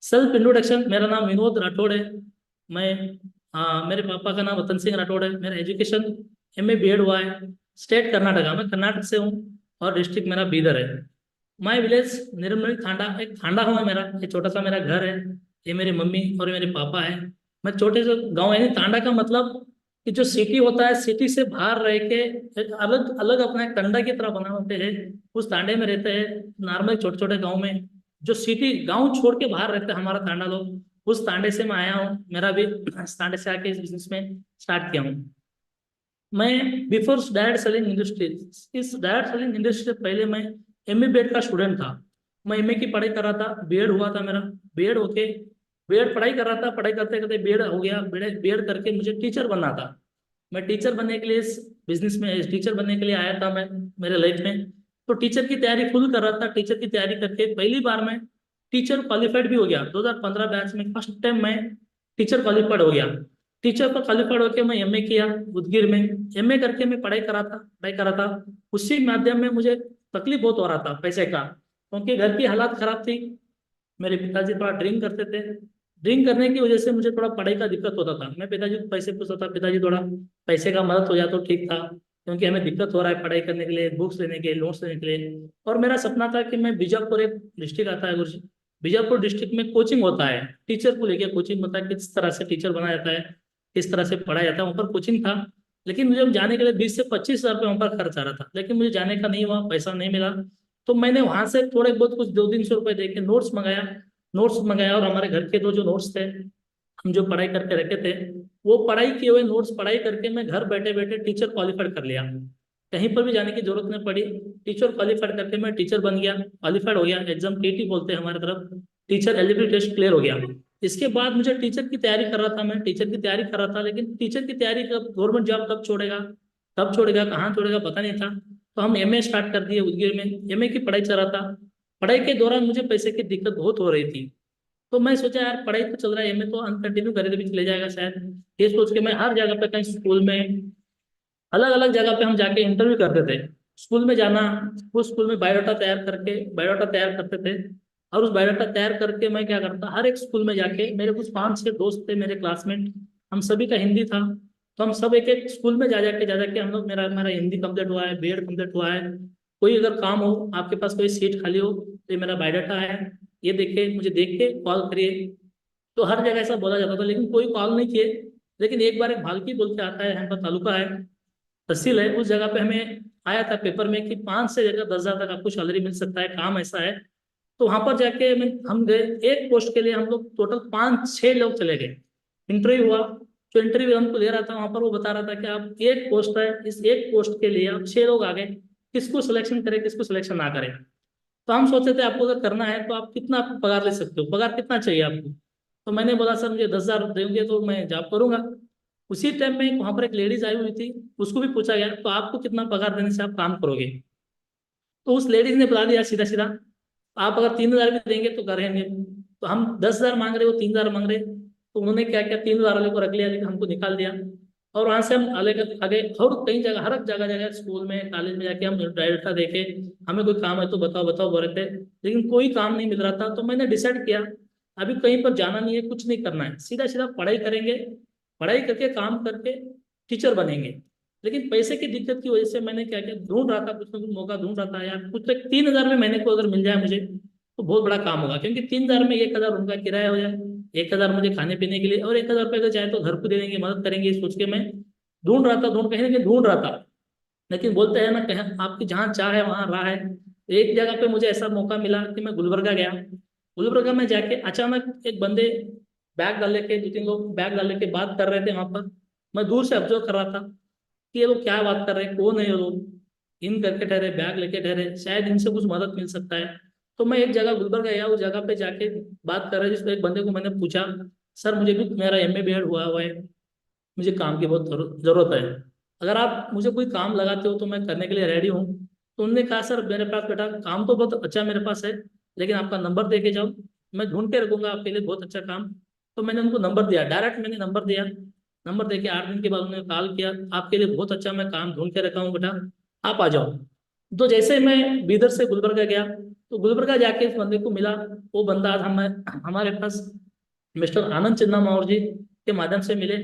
Self introduction. मेरा नाम विनोद राठौड़ है। मैं मेरे पापा का नाम रतन सिंह राठौड़ है। मेरा एजुकेशन एमए बीएड हुआ है। स्टेट कर्नाटका, मैं कर्नाटक से हूँ। और डिस्ट्रिक्ट मेरा बीदर है। माय विलेज निर्मली थांडा, एक थांडा हूँ मेरा, एक छोटा सा मेरा घर है। ये मेरी मम्मी और ये मेरे पापा है। मैं छोटे से गांव, यानी थांडा का मतलब कि जो सिटी होता है, सिटी से बाहर रह के एक अलग अलग अपना एक टंडा की तरह बना होते हैं। उस तांडे में रहते हैं नॉर्मल छोटे छोटे गांव में। जो सिटी गांव छोड़ के बाहर रहते हैं हमारा तांडा लोग, उस तांडे से मैं आया हूँ। मेरा भी इस तांडे से आके इस बिजनेस में स्टार्ट किया हूँ मैं। बिफोर डायरेक्ट सेलिंग इंडस्ट्री, इस डायरेक्ट सेलिंग इंडस्ट्री से पहले मैं एमए बीएड का स्टूडेंट था। मैं एमए की पढ़ाई कर रहा था, बीएड हुआ था मेरा। बीएड होके बीएड पढ़ाई कर रहा था, पढ़ाई करते करते बीएड हो गया। बीएड बीएड करके मुझे टीचर बनना था। मैं टीचर बनने के लिए इस बिजनेस में, इस टीचर बनने के लिए आया था मैं मेरे लाइफ में। तो टीचर की तैयारी फुल कर रहा था। टीचर की तैयारी करके पहली बार मैं टीचर क्वालिफाइड भी हो गया। 2015 बैच में फर्स्ट टाइम मैं टीचर क्वालिफाइड हो गया। टीचर पर क्वालिफाइड होकर मैं एमए किया उदगीर में। एमए करके मैं पढ़ाई करा था। उसी माध्यम में मुझे तकलीफ बहुत हो रहा था पैसे का, क्योंकि घर की हालात खराब थी। मेरे पिताजी थोड़ा ड्रिंक करते थे। ड्रिंक करने की वजह से मुझे थोड़ा पढ़ाई का दिक्कत होता था। मैं पिताजी को पैसे पूछता था, पिताजी थोड़ा पैसे का मदद हो जाए तो ठीक था, क्योंकि हमें दिक्कत हो रहा है पढ़ाई करने के लिए, बुक्स लेने के लिए, नोट्स लेने के लिए। और मेरा सपना था कि मैं बीजापुर, एक डिस्ट्रिक्ट आता है गुरु, बीजापुर डिस्ट्रिक्ट में कोचिंग होता है, टीचर को लेके कोचिंग होता है, किस तरह से टीचर बनाया जाता है, किस तरह से पढ़ाया जाता है, वहाँ पर कोचिंग था। लेकिन मुझे जाने के लिए 20 से 25 हज़ार रुपये वहाँ पर खर्च आ रहा था, लेकिन मुझे जाने का नहीं हुआ, पैसा नहीं मिला। तो मैंने वहां से थोड़े बहुत कुछ 200-300 रुपये दे के नोट्स मंगाया। और हमारे घर के दो जो नोट्स थे, हम जो पढ़ाई करके रखे थे, वो पढ़ाई किए हुए नोट्स पढ़ाई करके मैं घर बैठे बैठे टीचर क्वालिफाइड कर लिया। कहीं पर भी जाने की जरूरत नहीं पड़ी। टीचर क्वालिफाइड करके मैं टीचर बन गया, क्वालिफाइड हो गया। एग्जाम टीटी बोलते हैं हमारी तरफ, टीचर एलिजिबिलिटी टेस्ट क्लियर हो गया। इसके बाद मुझे टीचर की तैयारी कर रहा था, मैं टीचर की तैयारी कर रहा था, लेकिन टीचर की तैयारी कब, गवर्नमेंट जॉब कब छोड़ेगा कहाँ छोड़ेगा पता नहीं था। तो हम एमए स्टार्ट कर दिए उदगीर में। एमए की पढ़ाई चल रहा था। पढ़ाई के दौरान मुझे पैसे की दिक्कत बहुत हो रही थी। तो मैं सोचा यार पढ़ाई तो चल रहा है, एमए तो अनकंटिन्यू करे भी चले जाएगा शायद। ये सोच के मैं हर जगह पे, कहीं स्कूल में, अलग अलग जगह पे हम जाके इंटरव्यू करते थे। स्कूल में जाना, उस स्कूल में बायोडाटा तैयार करते थे। और उस बायोडाटा तैयार करके मैं क्या करता, हर एक स्कूल में जाके, मेरे कुछ 5-6 दोस्त थे मेरे क्लासमेट, हम सभी का हिंदी था। तो हम सब एक एक स्कूल में जा जाके हम लोग, मेरा मेरा हिंदी कंप्लीट हुआ है, बीएड कंप्लीट हुआ है। कोई अगर काम हो, आपके पास कोई सीट खाली हो, तो ये मेरा बायोडाटा है, ये देखे, मुझे देख के कॉल करिए। तो हर जगह ऐसा बोला जाता था, लेकिन कोई कॉल नहीं किए। लेकिन एक बार एक भालकी बोल के आता है, यहाँ पर तालुका है, तहसील है, उस जगह पे हमें आया था पेपर में कि 5 से लेकर 10 हज़ार तक आपको सैलरी मिल सकता है, काम ऐसा है। तो वहां पर जाके हम गए। एक पोस्ट के लिए हम लोग टोटल 5-6 लोग चले गए। इंटरव्यू हुआ। जो इंटरव्यू हमको ले रहा था, वहां पर वो बता रहा था कि आप, एक पोस्ट है, इस एक पोस्ट के लिए आप 6 लोग आ गए, किसको सिलेक्शन करें, किसको सिलेक्शन ना करें। तो हम सोचे थे आपको अगर करना है तो आप कितना पगार ले सकते हो, पगार कितना चाहिए आपको। तो मैंने बोला सर मुझे 10 हज़ार देंगे तो मैं जॉब करूंगा। उसी टाइम में वहां पर एक लेडीज आई हुई थी, उसको भी पूछा गया तो आपको कितना पगार देने से आप काम करोगे। तो उस लेडीज ने बता दिया सीधा सीधा, आप अगर 3 हज़ार भी देंगे तो करेंगे। तो हम 10 हज़ार मांग रहे, वो 3 हज़ार मांग रहे। तो उन्होंने क्या किया, 3 हज़ार वाले को रख लिया, लेकिन हमको निकाल दिया। और वहां से हम आगे आगे, और कई जगह, हर एक जगह जगह स्कूल में, कॉलेज में जाके हम डायरेक्टर देखे, हमें कोई काम है तो बताओ बताओ बोल रहे थे, लेकिन कोई काम नहीं मिल रहा था। तो मैंने डिसाइड किया अभी कहीं पर जाना नहीं है, कुछ नहीं करना है, सीधा सीधा पढ़ाई करेंगे, पढ़ाई करके काम करके टीचर बनेंगे। लेकिन पैसे की दिक्कत की वजह से मैंने क्या किया, ढूंढ रहा था, कुछ ना कुछ मौका ढूंढ रहा था यार, कुछ तक 3 हज़ार में महीने को अगर मिल जाए मुझे तो बहुत बड़ा काम होगा, क्योंकि 3 हज़ार में 1 हज़ार उनका किराया हो जाए, 1 हज़ार मुझे खाने पीने के लिए, और 1 हज़ार रुपये अगर चाहे तो घर को दे देंगे, मदद करेंगे, ये सोच के मैं ढूंढ रहा था, कहीं ना कहीं ढूंढ रहा था। लेकिन बोलते हैं ना, कहीं आपकी जहाँ चाह है वहाँ राह है। एक जगह पे मुझे ऐसा मौका मिला कि मैं गुलबर्गा गया। गुलबर्गा में जाके अचानक एक बंदे बैग डाल लेके, 2-3 लोग बैग डाल लेके बात कर रहे थे वहां पर। मैं दूर से ऑब्जर्व कर रहा था कि ये लोग क्या बात कर रहे हैं, कौन है ये लोग, इन करके ठहरे, बैग लेके ठहरे, शायद इनसे कुछ मदद मिल सकता है। तो मैं एक जगह गुलबर्गा गया, उस जगह पे जाके बात कर रहे, जिसको एक बंदे को मैंने पूछा, सर मुझे भी, मेरा एमए बीएड हुआ हुआ है, मुझे काम की बहुत जरूरत है, अगर आप मुझे कोई काम लगाते हो तो मैं करने के लिए रेडी हूँ। तो उन्होंने कहा सर मेरे पास बेटा काम तो बहुत अच्छा मेरे पास है, लेकिन आपका नंबर दे के जाओ, मैं ढूंढ के रखूंगा आपके लिए बहुत अच्छा काम। तो मैंने उनको नंबर दिया, डायरेक्ट मैंने नंबर दिया। नंबर दे के 8 दिन के बाद उन्होंने कॉल किया, आपके लिए बहुत अच्छा मैं काम ढूंढ के रखा हूँ बेटा, आप आ जाओ। तो जैसे मैं बीदर से गुलबर्गा गया, तो गुलबर्गा जाके इस बंदे को मिला। वो बंदा आज हमारे पास मिस्टर आनंद चिन्ना माउर जी के माध्यम से मिले।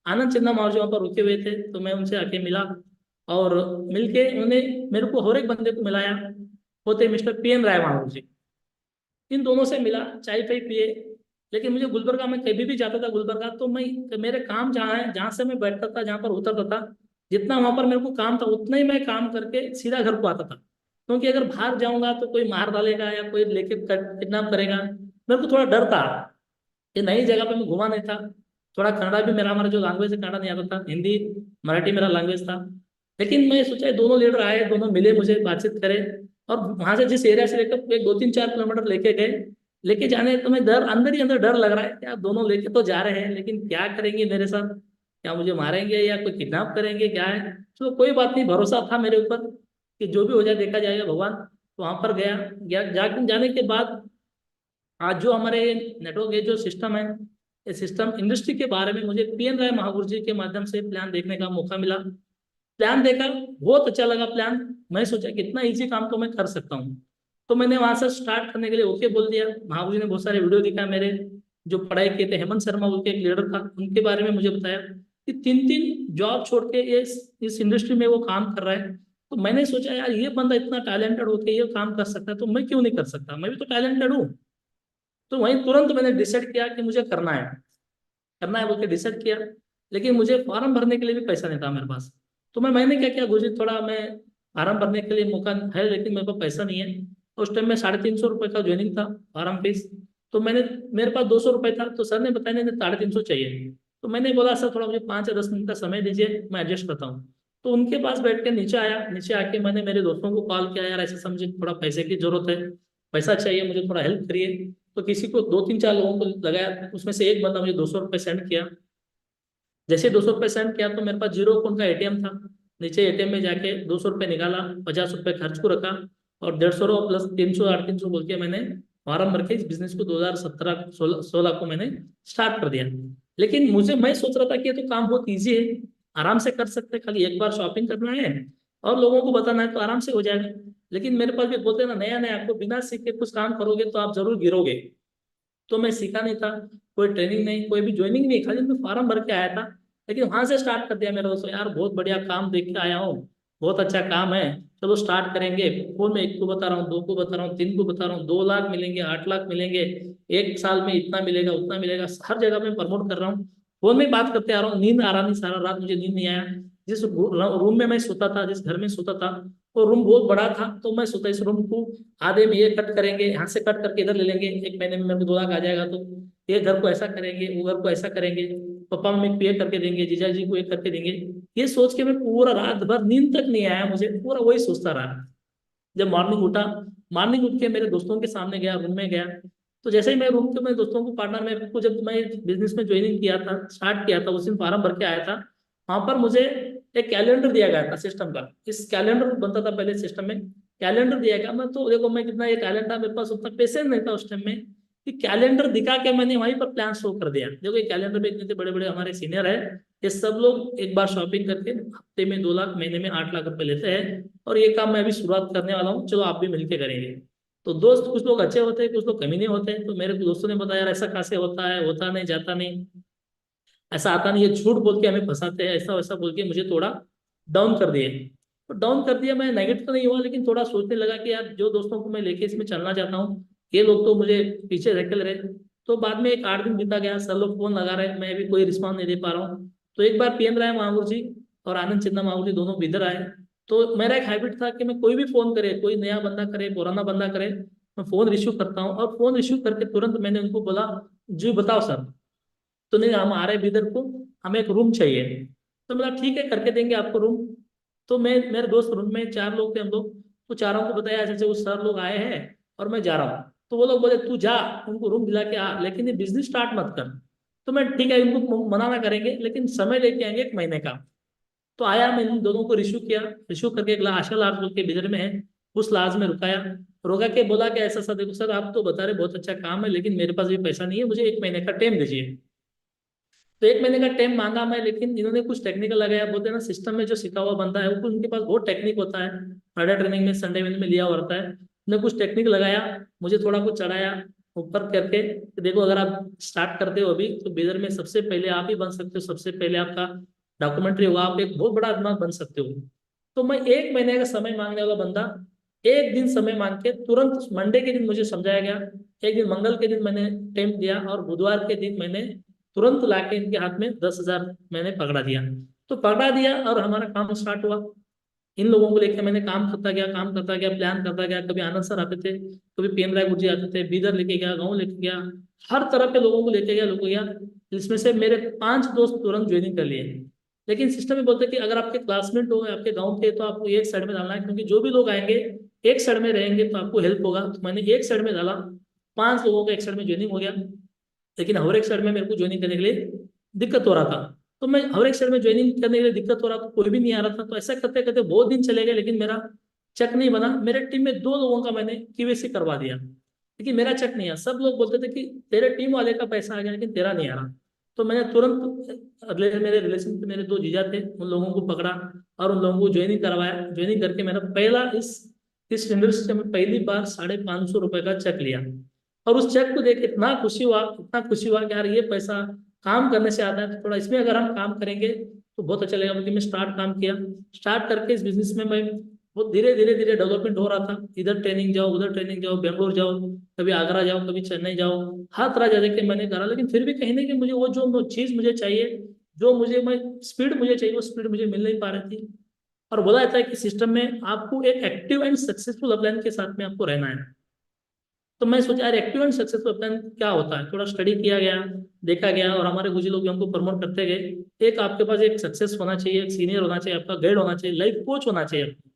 आनंद चिन्ना माउर जी वहाँ पर रुके हुए थे, तो मैं उनसे आके मिला, और मिलके उन्होंने मेरे को और एक बंदे को मिलाया, होते मिस्टर पीएन राय माउर जी। इन दोनों से मिला, चाय पाई पिए। लेकिन मुझे गुलबर्गा में कभी भी जाता था गुलबर्गा, तो मैं मेरे काम जहाँ है, जहाँ से मैं बैठता था, जहाँ पर उतरता था, जितना वहां पर मेरे को काम था उतना ही मैं काम करके सीधा घर को आता था। क्योंकि अगर बाहर जाऊंगा तो कोई मार डालेगा या कोई लेके किडनैप करेगा, मेरे को थोड़ा डर था। ये नई जगह पे मैं घुमा नहीं था। थोड़ा कन्नड़ा भी मेरा, हमारा जो लैंग्वेज है कन्नड़ा नहीं आता था, हिंदी मराठी मेरा लैंग्वेज था। लेकिन मैं सोचा ये दोनों लीडर आए, दोनों मिले, मुझे बातचीत करे, और वहां से जिस एरिया से लेकर एक 2-3-4 किलोमीटर लेके गए। लेके जाने तो मैं डर, अंदर ही अंदर डर लग रहा है, क्या दोनों लेके तो जा रहे हैं, लेकिन क्या करेंगे मेरे साथ, क्या मुझे मारेंगे या कोई किडनैप करेंगे, क्या है। तो कोई बात नहीं, भरोसा था मेरे ऊपर कि जो भी हो जाए देखा जाएगा भगवान। तो वहां पर गया, जाने के बाद आज जो हमारे नेटवर्क, ये जो सिस्टम है, ये सिस्टम इंडस्ट्री के बारे में मुझे पीएन राय महावर जी के माध्यम से प्लान देखने का मौका मिला। प्लान देखा, बहुत अच्छा लगा प्लान। मैं सोचा कि इतना इजी काम तो मैं कर सकता हूँ। तो मैंने वहां से स्टार्ट करने के लिए ओके बोल दिया। महावर जी ने बहुत सारे वीडियो दिखा मेरे, जो पढ़ाई किए थे, हेमंत शर्मा उनके एक लीडर था, उनके बारे में मुझे बताया कि 3-3 जॉब छोड़ के ये इस इंडस्ट्री में वो काम कर रहा है। तो मैंने सोचा यार ये बंदा इतना टैलेंटेड होकर ये काम कर सकता है, तो मैं क्यों नहीं कर सकता, मैं भी तो टैलेंटेड हूँ। तो वहीं तुरंत मैंने डिसाइड किया कि मुझे करना है, करना है बोल के डिसाइड किया। लेकिन मुझे फॉर्म भरने के लिए भी पैसा नहीं था मेरे पास। तो मैंने क्या किया, गुरुजी थोड़ा मैं फॉर्म भरने के लिए मौका है, लेकिन मेरे पास पैसा नहीं है। उस टाइम में 350 रुपये का ज्वाइनिंग था, फॉर्म फीस। तो मेरे पास 200 रुपये था, तो सर ने बताया नहीं 350 चाहिए। तो मैंने बोला सर थोड़ा मुझे 5 या 10 मिनट का समय दीजिए, मैं एडजस्ट करता हूँ। तो उनके पास बैठ के नीचे आया, नीचे आके मैंने मेरे दोस्तों को कॉल किया, यार ऐसे समझे थोड़ा पैसे की जरूरत है, पैसा चाहिए मुझे, थोड़ा हेल्प करिए। तो किसी को 2-3-4 लोगों को लगाया, उसमें से एक बंदा मुझे 200 रुपये सेंड किया। जैसे 200 रुपये सेंड किया, तो मेरे पास जीरो अकाउंट का एटीएम था। नीचे एटीएम में जाके 200 रुपये निकाला, 50 रुपये खर्च को रखा, और 150 प्लस 300, 350 बोल के मैंने फॉर्म भर के इस बिजनेस को 2017-16 को मैंने स्टार्ट कर दिया। लेकिन मैं सोच रहा था कि ये तो काम बहुत ईजी है, आराम से कर सकते हैं, खाली एक बार शॉपिंग करना है और लोगों को बताना है, तो आराम से हो जाएगा। लेकिन मेरे पास भी बोलते हैं ना, नया नया आपको बिना सीखे कुछ काम करोगे तो आप जरूर गिरोगे। तो मैं सीखा नहीं था, कोई ट्रेनिंग नहीं, कोई भी ज्वाइनिंग नहीं, खाली मैं फॉर्म भर के आया था। लेकिन वहां से स्टार्ट कर दिया मेरा दोस्तों, यार बहुत बढ़िया काम देख के आया हूँ, बहुत अच्छा काम है, चलो स्टार्ट करेंगे। फोन में एक को बता रहा हूँ, दो को बता रहा हूँ, तीन को बता रहा हूँ, 2 लाख मिलेंगे, 8 लाख मिलेंगे, एक साल में इतना मिलेगा, उतना मिलेगा, हर जगह में प्रमोट कर रहा हूँ। फोन में बात करते आ रहा हूँ, नींद आ रहा नहीं, सारा रात मुझे नींद नहीं आया। जिस रूम में मैं सोता था, जिस घर में सोता था, वो रूम बहुत बड़ा था। तो मैं सोता इस रूम को आधे में ये कट करेंगे, यहाँ से कट करके इधर ले लेंगे, 1 महीने में मेरे को 2 लाख आ जाएगा। तो ये घर को ऐसा करेंगे, वो घर को ऐसा करेंगे, पापा मम्मी को ये करके देंगे, जीजा जी को ये करके देंगे। ये सोच के मैं पूरा रात भर नींद तक नहीं आया मुझे, पूरा वही सोचता रहा। जब मॉर्निंग उठा, मॉर्निंग उठ के मेरे दोस्तों के सामने गया, रूम में गया। तो जैसे ही मैं रूम के मेरे दोस्तों को पार्टनर में को, जब मैं बिजनेस में ज्वाइनिंग किया था, स्टार्ट किया था, उस दिन फॉर्म भर के आया था। वहां पर मुझे एक कैलेंडर दिया गया था सिस्टम का। इस कैलेंडर बनता था पहले सिस्टम में, कैलेंडर दिया गया। मैं तो देखो, मैं कितना, ये कैलेंडर मेरे पास उतना पैसे नहीं था उस टाइम में कि कैलेंडर दिखा के मैंने वहीं पर प्लान शो कर दिया। देखो ये कैलेंडर में इतने बड़े बड़े हमारे सीनियर है, ये सब लोग एक बार शॉपिंग करके हफ्ते में 2 लाख, महीने में 8 लाख रुपए लेते हैं। और ये काम मैं अभी शुरुआत करने वाला हूँ, चलो आप भी मिलके करेंगे। तो दोस्त कुछ लोग अच्छे होते हैं, कुछ लोग कमी नहीं होते हैं। तो मेरे दोस्तों ने बताया यार ऐसा कैसे होता है, होता नहीं, जाता नहीं, ऐसा आता नहीं, ये झूठ बोल के हमें फंसाते हैं, ऐसा वैसा बोल के मुझे थोड़ा डाउन कर दिए। तो डाउन कर दिया, मैं नेगेटिव तो नहीं हुआ, लेकिन थोड़ा सोचने लगा कि यार जो दोस्तों को मैं लेके इसमें चलना चाहता हूँ, ये लोग तो मुझे पीछे धकेल रहे। तो बाद में एक 8 दिन बीता गया, सब लोग फोन लगा रहे, मैं भी कोई रिस्पॉन्स नहीं दे पा रहा हूँ। तो एक बार पीएन राय माहूर जी और आनंद चिन्ना माहूर जी दोनों इधर आए। तो मेरा एक हैबिट था कि मैं कोई भी फोन करे, कोई नया बंदा करे, पुराना बंदा करे, मैं फोन रिसीव करता हूँ। और फोन रिसीव करके तुरंत मैंने उनको बोला, जी बताओ सर। तो नहीं, हम आ रहे बिदर को, हमें एक रूम चाहिए। तो बोला ठीक है, करके देंगे आपको रूम। तो मैं, मेरे दोस्त रूम में 4 लोग थे हम लोग, तो चारों को बताया ऐसे ऐसे वो सर लोग आए हैं और मैं जा रहा हूँ। तो वो लोग बोले तू जा, उनको रूम दिला के आ, लेकिन ये बिजनेस स्टार्ट मत कर। तो मैं ठीक है, इनको मना ना करेंगे, लेकिन समय लेके आएंगे 1 महीने का। तो आया, मैंने उन दोनों को रिश्यू किया, रिश्यू करके एक आशा लॉज बोल के बिदर में है, उस लॉज में रुकाया। रोका के बोला कि ऐसा सा देखो सर, आप तो बता रहे बहुत अच्छा काम है, लेकिन मेरे पास भी पैसा नहीं है, मुझे 1 महीने का टाइम दीजिए। तो 1 महीने का टाइम मांगा मैं, लेकिन इन्होंने कुछ टेक्निकल लगाया। बोलते हैं ना, सिस्टम में जो सीखा हुआ बंदा है वो, उनके पास बहुत टेक्निक होता है, फ्राइडे ट्रेनिंग में, संडे में लिया हुआ रहता है। ने कुछ टेक्निक लगाया, मुझे थोड़ा कुछ चढ़ाया ऊपर करके कि देखो अगर आप स्टार्ट करते हो अभी तो बीदर में सबसे पहले आप ही बन सकते हो, सबसे पहले आपका डॉक्यूमेंट्री होगा, आप एक बहुत बड़ा आदमी बन सकते हो। तो मैं 1 महीने का समय मांगने वाला बंदा, एक दिन समय मांग के तुरंत मंडे के दिन मुझे समझाया गया, एक दिन मंगल के दिन मैंने टाइम दिया और बुधवार के दिन मैंने तुरंत लाके इनके हाथ में 10,000 मैंने पकड़ा दिया। तो पकड़ा दिया और हमारा काम स्टार्ट हुआ। इन लोगों को लेकर मैंने काम करता गया, काम करता गया, प्लान करता गया। कभी आनंद सर आते थे, कभी पीएम राय गुरुजी आते थे, बीदर लेके गया, गाँव लेके गया, हर तरह के लोगों को लेके गया, लोगों गया। इसमें से मेरे 5 दोस्त तुरंत ज्वाइनिंग कर लिए। लेकिन सिस्टम में बोलते हैं कि अगर आपके क्लासमेट हो आपके गाँव के तो आपको एक साइड में डालना है, क्योंकि जो भी लोग आएंगे एक साइड में रहेंगे तो आपको हेल्प होगा। तो मैंने एक साइड में डाला, 5 लोगों का एक साइड में ज्वाइनिंग हो गया। लेकिन हर एक साइड में मेरे को ज्वाइनिंग करने के लिए दिक्कत हो रहा था। तो मैं हर एक साइड में ज्वाइनिंग करने के लिए दिक्कत हो रहा था, कोई भी नहीं आ रहा था। तो ऐसा करते करते बहुत दिन चले गए, लेकिन मेरा चेक नहीं बना। मेरे टीम में 2 लोगों का मैंने केवाईसी करवा दिया, लेकिन मेरा चेक नहीं आया। सब लोग बोलते थे कि तेरे टीम वाले का पैसा आ गया लेकिन तेरा नहीं आ रहा। तो मैंने तुरंत अगले मेरे रिलेशन के मेरे 2 जीजा थे, उन लोगों को पकड़ा और उन लोगों को ज्वाइनिंग करवाया। ज्वाइनिंग करके मेरा पहला इस इंडस्ट्री में पहली बार 550 रुपए का चेक लिया। और उस चेक को देख के इतना खुशी हुआ, इतना खुशी हुआ कि यार ये पैसा काम करने से आता है, तो थोड़ा इसमें अगर हम काम करेंगे तो बहुत अच्छा लगेगा। बल्कि मैं स्टार्ट काम किया, स्टार्ट करके इस बिजनेस में मैं बहुत धीरे धीरे धीरे डेवलपमेंट हो रहा था। इधर ट्रेनिंग जाओ, उधर ट्रेनिंग जाओ, बेंगलोर जाओ, कभी आगरा जाओ, कभी चेन्नई जाओ, हर तरह जा जाके मैंने करा। लेकिन फिर भी कहीं ना कहीं मुझे वो जो चीज़ मुझे चाहिए, जो मुझे मैं स्पीड मुझे चाहिए, वो स्पीड मुझे मिल नहीं पा रही थी। और बोला जाता है कि सिस्टम में आपको एक एक्टिव एंड सक्सेसफुल अपलाइन के साथ में आपको रहना है। तो मैं सोचा यार एक्टिव एंड सक्सेसफुल प्लान क्या होता है, थोड़ा स्टडी किया गया, देखा गया, और हमारे गुरुजी लोग भी हमको प्रमोट करते गए। एक आपके पास एक सक्सेस होना चाहिए, एक सीनियर होना चाहिए, आपका गाइड होना चाहिए, लाइफ कोच होना चाहिए आपको।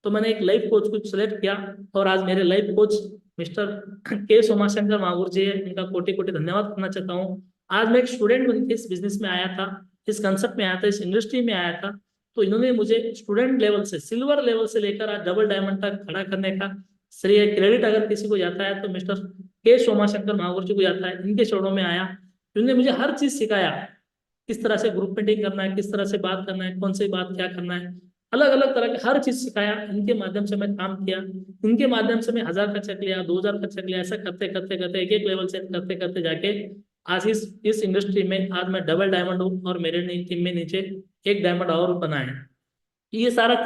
तो मैंने एक लाइफ कोच को सिलेक्ट किया, और आज मेरे लाइफ कोच मिस्टर के सोमाशंकर मागुर जी है, इनका कोटि कोटि धन्यवाद करना चाहता हूँ। आज मैं एक स्टूडेंट बन के इस बिजनेस में आया था, इस कंसेप्ट में आया था, इस इंडस्ट्री में आया था। तो इन्होंने मुझे स्टूडेंट लेवल से, सिल्वर लेवल से लेकर आज डबल डायमंड तक खड़ा करने का श्रेय, क्रेडिट अगर किसी को जाता है तो मिस्टर के सोमाशंकर महावर जी को जाता है। इनके चरणों में आया, इन्होंने मुझे हर चीज सिखाया, किस तरह से ग्रुप मीटिंग करना है, किस तरह से बात करना है, कौन सी बात क्या करना है, अलग अलग तरह के हर चीज सिखाया। इनके माध्यम से मैं काम किया, इनके माध्यम से मैं 1,000 का चेक लिया, 2,000 का चेक लिया, ऐसा करते करते करते एक एक लेवल से करते करते जाके आज इस इंडस्ट्री में आज मैं डबल डायमंड हूँ, और मेरे टीम में नीचे एक डायमंड और बना है। ये सारा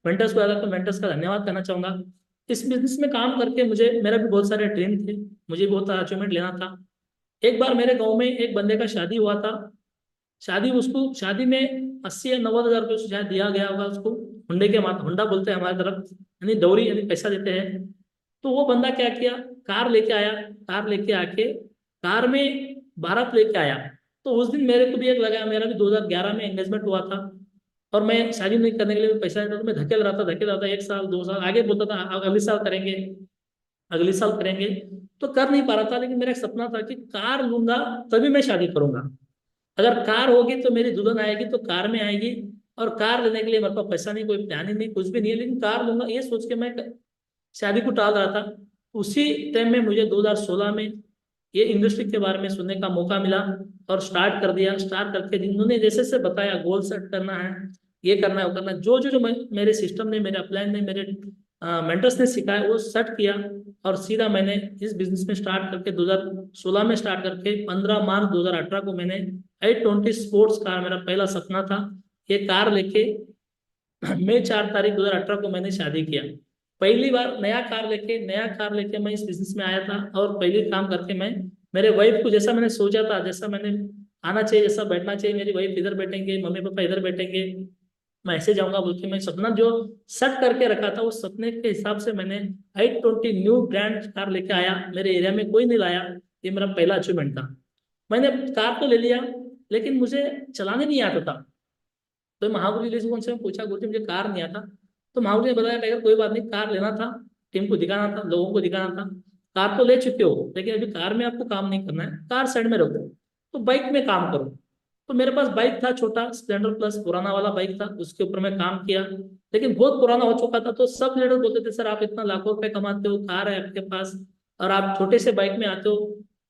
मेंटर्स को, अगर तो मेंटर्स का धन्यवाद करना चाहूंगा। इस बिजनेस में काम करके मुझे, मेरा भी बहुत सारे ड्रीम थे, मुझे भी बहुत सारा अचीवमेंट लेना था। एक बार मेरे गांव में एक बंदे का शादी हुआ था। शादी में 80 या 90 हज़ार रुपये शायद दिया गया होगा उसको, हुंडे के माध्यम, हुंडा बोलते हैं हमारी तरफ, यानी दौरी, यानी पैसा देते हैं। तो वो बंदा क्या किया, कार लेके आया, कार लेके आके कार में बारात लेके आया। तो उस दिन मेरे को भी एक लगा, मेरा भी 2011 में एंगेजमेंट हुआ था, और मैं शादी नहीं करने के लिए पैसा देता, तो मैं धकेल रहा था 1 साल 2 साल आगे, बोलता था अगले साल करेंगे, अगले साल करेंगे। तो कर नहीं पा रहा था। लेकिन मेरा एक सपना था कि कार लूंगा तभी मैं शादी करूंगा। अगर कार होगी तो मेरी दुल्हन आएगी तो कार में आएगी, और कार लेने के लिए मेरे पास पैसा नहीं, कोई प्लानिंग नहीं, कुछ भी नहीं है, लेकिन कार लूंगा ये सोच के मैं शादी को टाल रहा था। उसी टाइम में मुझे 2016 में ये इंडस्ट्री के बारे में सुनने का मौका मिला, और स्टार्ट कर दिया। स्टार्ट करके जिन्होंने जैसे से बताया, गोल सेट करना है, ये करना है, वो करना है, जो मेरे सिस्टम ने, मेरे अपलाइन ने, मेरे मेंटर्स ने सिखाया, वो सेट किया। और सीधा मैंने इस बिजनेस में स्टार्ट करके 2016 में स्टार्ट करके 15 मार्च 2018 को मैंने 820 स्पोर्ट्स कार, मेरा पहला सपना था, ये कार लेके मई 4 तारीख 2018 को मैंने शादी किया। पहली बार नया कार लेके मैं इस बिजनेस में आया था, और पहले काम करके मैं मेरे वाइफ को, जैसा मैंने सोचा था, जैसा मैंने आना चाहिए, जैसा बैठना चाहिए, मेरी वाइफ इधर बैठेंगे, मम्मी पापा इधर बैठेंगे, मैं ऐसे जाऊंगा बोल के मैं सपना जो सेट करके रखा था, उस सपने के हिसाब से मैंने 820 न्यू ब्रांड कार लेके आया। मेरे एरिया में कोई नहीं लाया, ये मेरा पहला अचीवमेंट था। मैंने कार तो ले लिया, लेकिन मुझे चलाने नहीं आता था। तो महागुरु जी से उनसे पूछा, गुरु जी मुझे कार नहीं आता। तो महागुरु जी ने बताया, टाइगर कोई बात नहीं, कार लेना था, टीम को दिखाना था, लोगों को दिखाना था। कार तो ले चुके हो, लेकिन अभी कार में आपको काम नहीं करना है, कार साइड में रखो, तो बाइक में काम करो। तो मेरे पास बाइक था, छोटा स्प्लेंडर प्लस पुराना वाला बाइक था, उसके ऊपर मैं काम किया। लेकिन बहुत पुराना हो चुका था, तो सब लीडर बोलते थे, सर आप इतना लाखों रुपए कमाते हो, कार है आपके पास, और आप छोटे से बाइक में आते हो।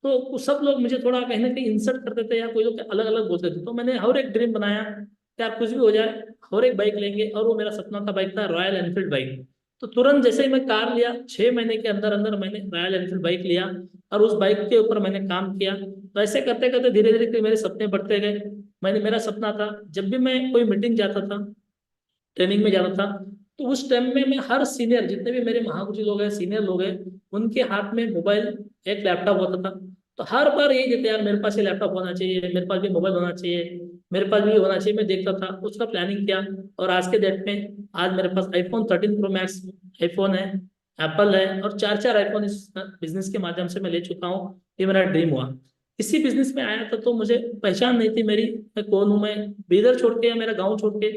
तो सब लोग मुझे थोड़ा कहीं ना कहीं इंसल्ट करते थे, या कोई लोग अलग अलग बोलते थे। तो मैंने हर एक ड्रीम बनाया कि आप कुछ भी हो जाए, और एक बाइक लेंगे, और वो मेरा सपना का बाइक था रॉयल एनफील्ड बाइक। तो तुरंत जैसे ही मैं कार लिया, 6 महीने के अंदर अंदर मैंने रॉयल एनफील्ड बाइक लिया और उस बाइक के ऊपर मैंने काम किया। तो ऐसे करते करते धीरे धीरे मेरे सपने बढ़ते गए। मेरा सपना था, जब भी मैं कोई मीटिंग जाता था, ट्रेनिंग में जाता था, तो उस टाइम में मैं हर सीनियर, जितने भी मेरे महागुरु लोग हैं, सीनियर लोग हैं, उनके हाथ में मोबाइल, एक लैपटॉप होता था। तो हर बार यही देते, यार मेरे पास ये लैपटॉप होना चाहिए, मेरे पास भी मोबाइल होना चाहिए, मेरे पास भी ये होना चाहिए। मैं देखता था, उसका प्लानिंग किया, और आज के डेट में आज मेरे पास आईफोन 13 प्रो मैक्स आईफोन है, एप्पल है, और चार चार आईफोन इस बिजनेस के माध्यम से मैं ले चुका हूँ। ये मेरा ड्रीम हुआ। इसी बिजनेस में आया था तो मुझे पहचान नहीं थी मेरी, मैं कौन हूँ। मैं बीदर छोड़ के या मेरा गाँव छोड़ के,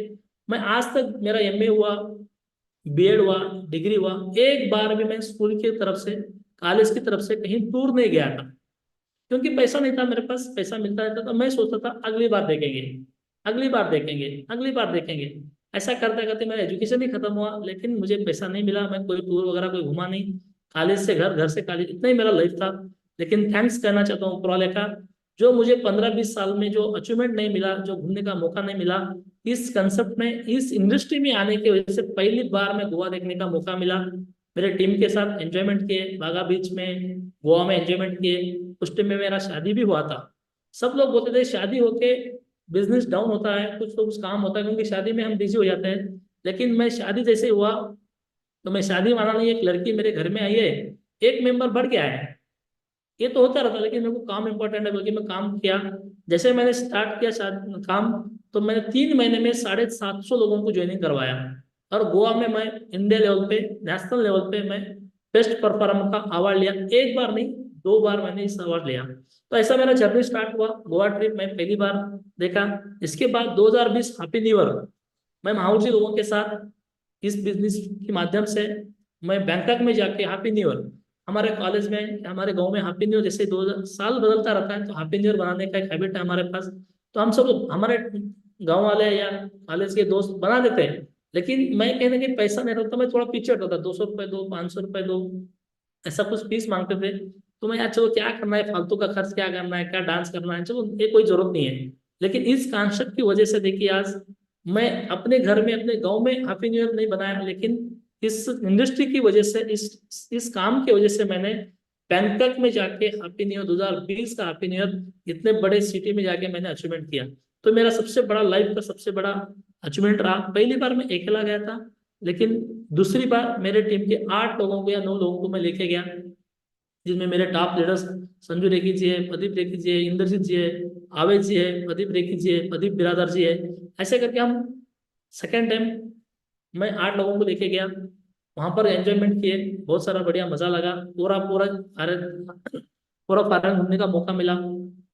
मैं आज तक, मेरा एमए हुआ, बीएड हुआ, डिग्री हुआ, एक बार भी मैं स्कूल की तरफ से, कॉलेज की तरफ से कहीं दूर नहीं गया था। क्योंकि पैसा नहीं था मेरे पास। पैसा मिलता रहता तो मैं सोचता था अगली बार देखेंगे, अगली बार देखेंगे, अगली बार देखेंगे। ऐसा करते करते मेरा एजुकेशन ही खत्म हुआ, लेकिन मुझे पैसा नहीं मिला। मैं कोई टूर वगैरह कोई घुमा नहीं, कॉलेज से घर, घर से कॉलेज, इतना ही मेरा लाइफ था। लेकिन थैंक्स करना चाहता हूँ ऊपर वाले का, जो मुझे 15-20 साल में जो अचीवमेंट नहीं मिला, जो घूमने का मौका नहीं मिला, इस कंसेप्ट में, इस इंडस्ट्री में आने की वजह से पहली बार मैं गोवा देखने का मौका मिला। मेरे टीम के साथ एंजॉयमेंट किए, बागा बीच में, गोवा में एंजॉयमेंट किए। उस टाइम में मेरा शादी भी हुआ था। सब लोग बोलते थे शादी होके बिजनेस डाउन होता है, कुछ तो कुछ काम होता है, क्योंकि शादी में हम बिजी हो जाते हैं। लेकिन मैं शादी जैसे हुआ, तो मैं शादी वाला नहीं, एक लड़की मेरे घर में आई है, एक मेंबर बढ़ गया है। ये तो होता रहता, लेकिन मेरे को काम इंपॉर्टेंट है, बल्कि मैं काम किया। जैसे मैंने स्टार्ट किया काम, तो मैंने 3 महीने में 750 लोगों को ज्वाइनिंग करवाया। और गोवा में मैं इंडिया लेवल पे, नेशनल लेवल पे मैं बेस्ट परफॉर्मर का अवार्ड लिया। एक बार नहीं, 2 बार मैंने इस अवार्ड लिया। तो ऐसा मेरा जर्नी स्टार्ट हुआ। गोवा ट्रिप मैं पहली बार देखा। इसके बाद 2020 हैप्पी न्यू ईयर, मैं महावीर जी लोगों के साथ इस बिजनेस के माध्यम से मैं बैंकॉक में जाके हैप्पी न्यू ईयर, हमारे कॉलेज में, हमारे गांव में हैप्पी न्यू ईयर, जैसे 2 साल बदलता रहता है तो हैप्पी न्यू ईयर बनाने का एक हैबिट है हमारे पास। तो हम सब, हमारे गांव वाले या कॉलेज के दोस्त बना देते हैं। लेकिन मैं कहने की पैसा नहीं रहता, मैं थोड़ा पीछे हटता था, 200 रुपये दो, 500 रुपये दो, ऐसा कुछ फीस मांगते थे। तो मैं, यार चलो क्या करना है, फालतू का खर्च क्या करना है, क्या डांस करना है, चलो ये कोई जरूरत नहीं है। लेकिन इस कॉन्सेप्ट की वजह से देखिए आज मैं अपने घर में, अपने गांव में हैप्पी न्यू ईयर नहीं बनाया, लेकिन इस इंडस्ट्री की वजह से, इस काम की वजह से मैंने बैंकॉक में जाके हैप्पी न्यू ईयर 2020 का हैप्पी न्यू ईयर इतने बड़े सिटी में जाके मैंने अचीवमेंट किया। तो मेरा सबसे बड़ा लाइफ का सबसे बड़ा अचीवमेंट रहा। पहली बार मैं अकेला गया था, लेकिन दूसरी बार मेरे टीम के 8 लोगों को या 9 लोगों को मैं लेके गया, जिनमें मेरे टॉप लीडर्स संजू रेखी जी है, प्रदीप रेखी जी है, इंद्रजीत जी है, आवेश जी है, प्रदीप रेखी जी है, प्रदीप बिरादर जी है। ऐसे करके हम सेकेंड टाइम मैं 8 लोगों को लेके गया, वहां पर एंजॉयमेंट किए, बहुत सारा बढ़िया मजा लगा। पूरा पूरा पूरा फॉरेन घूमने का मौका मिला।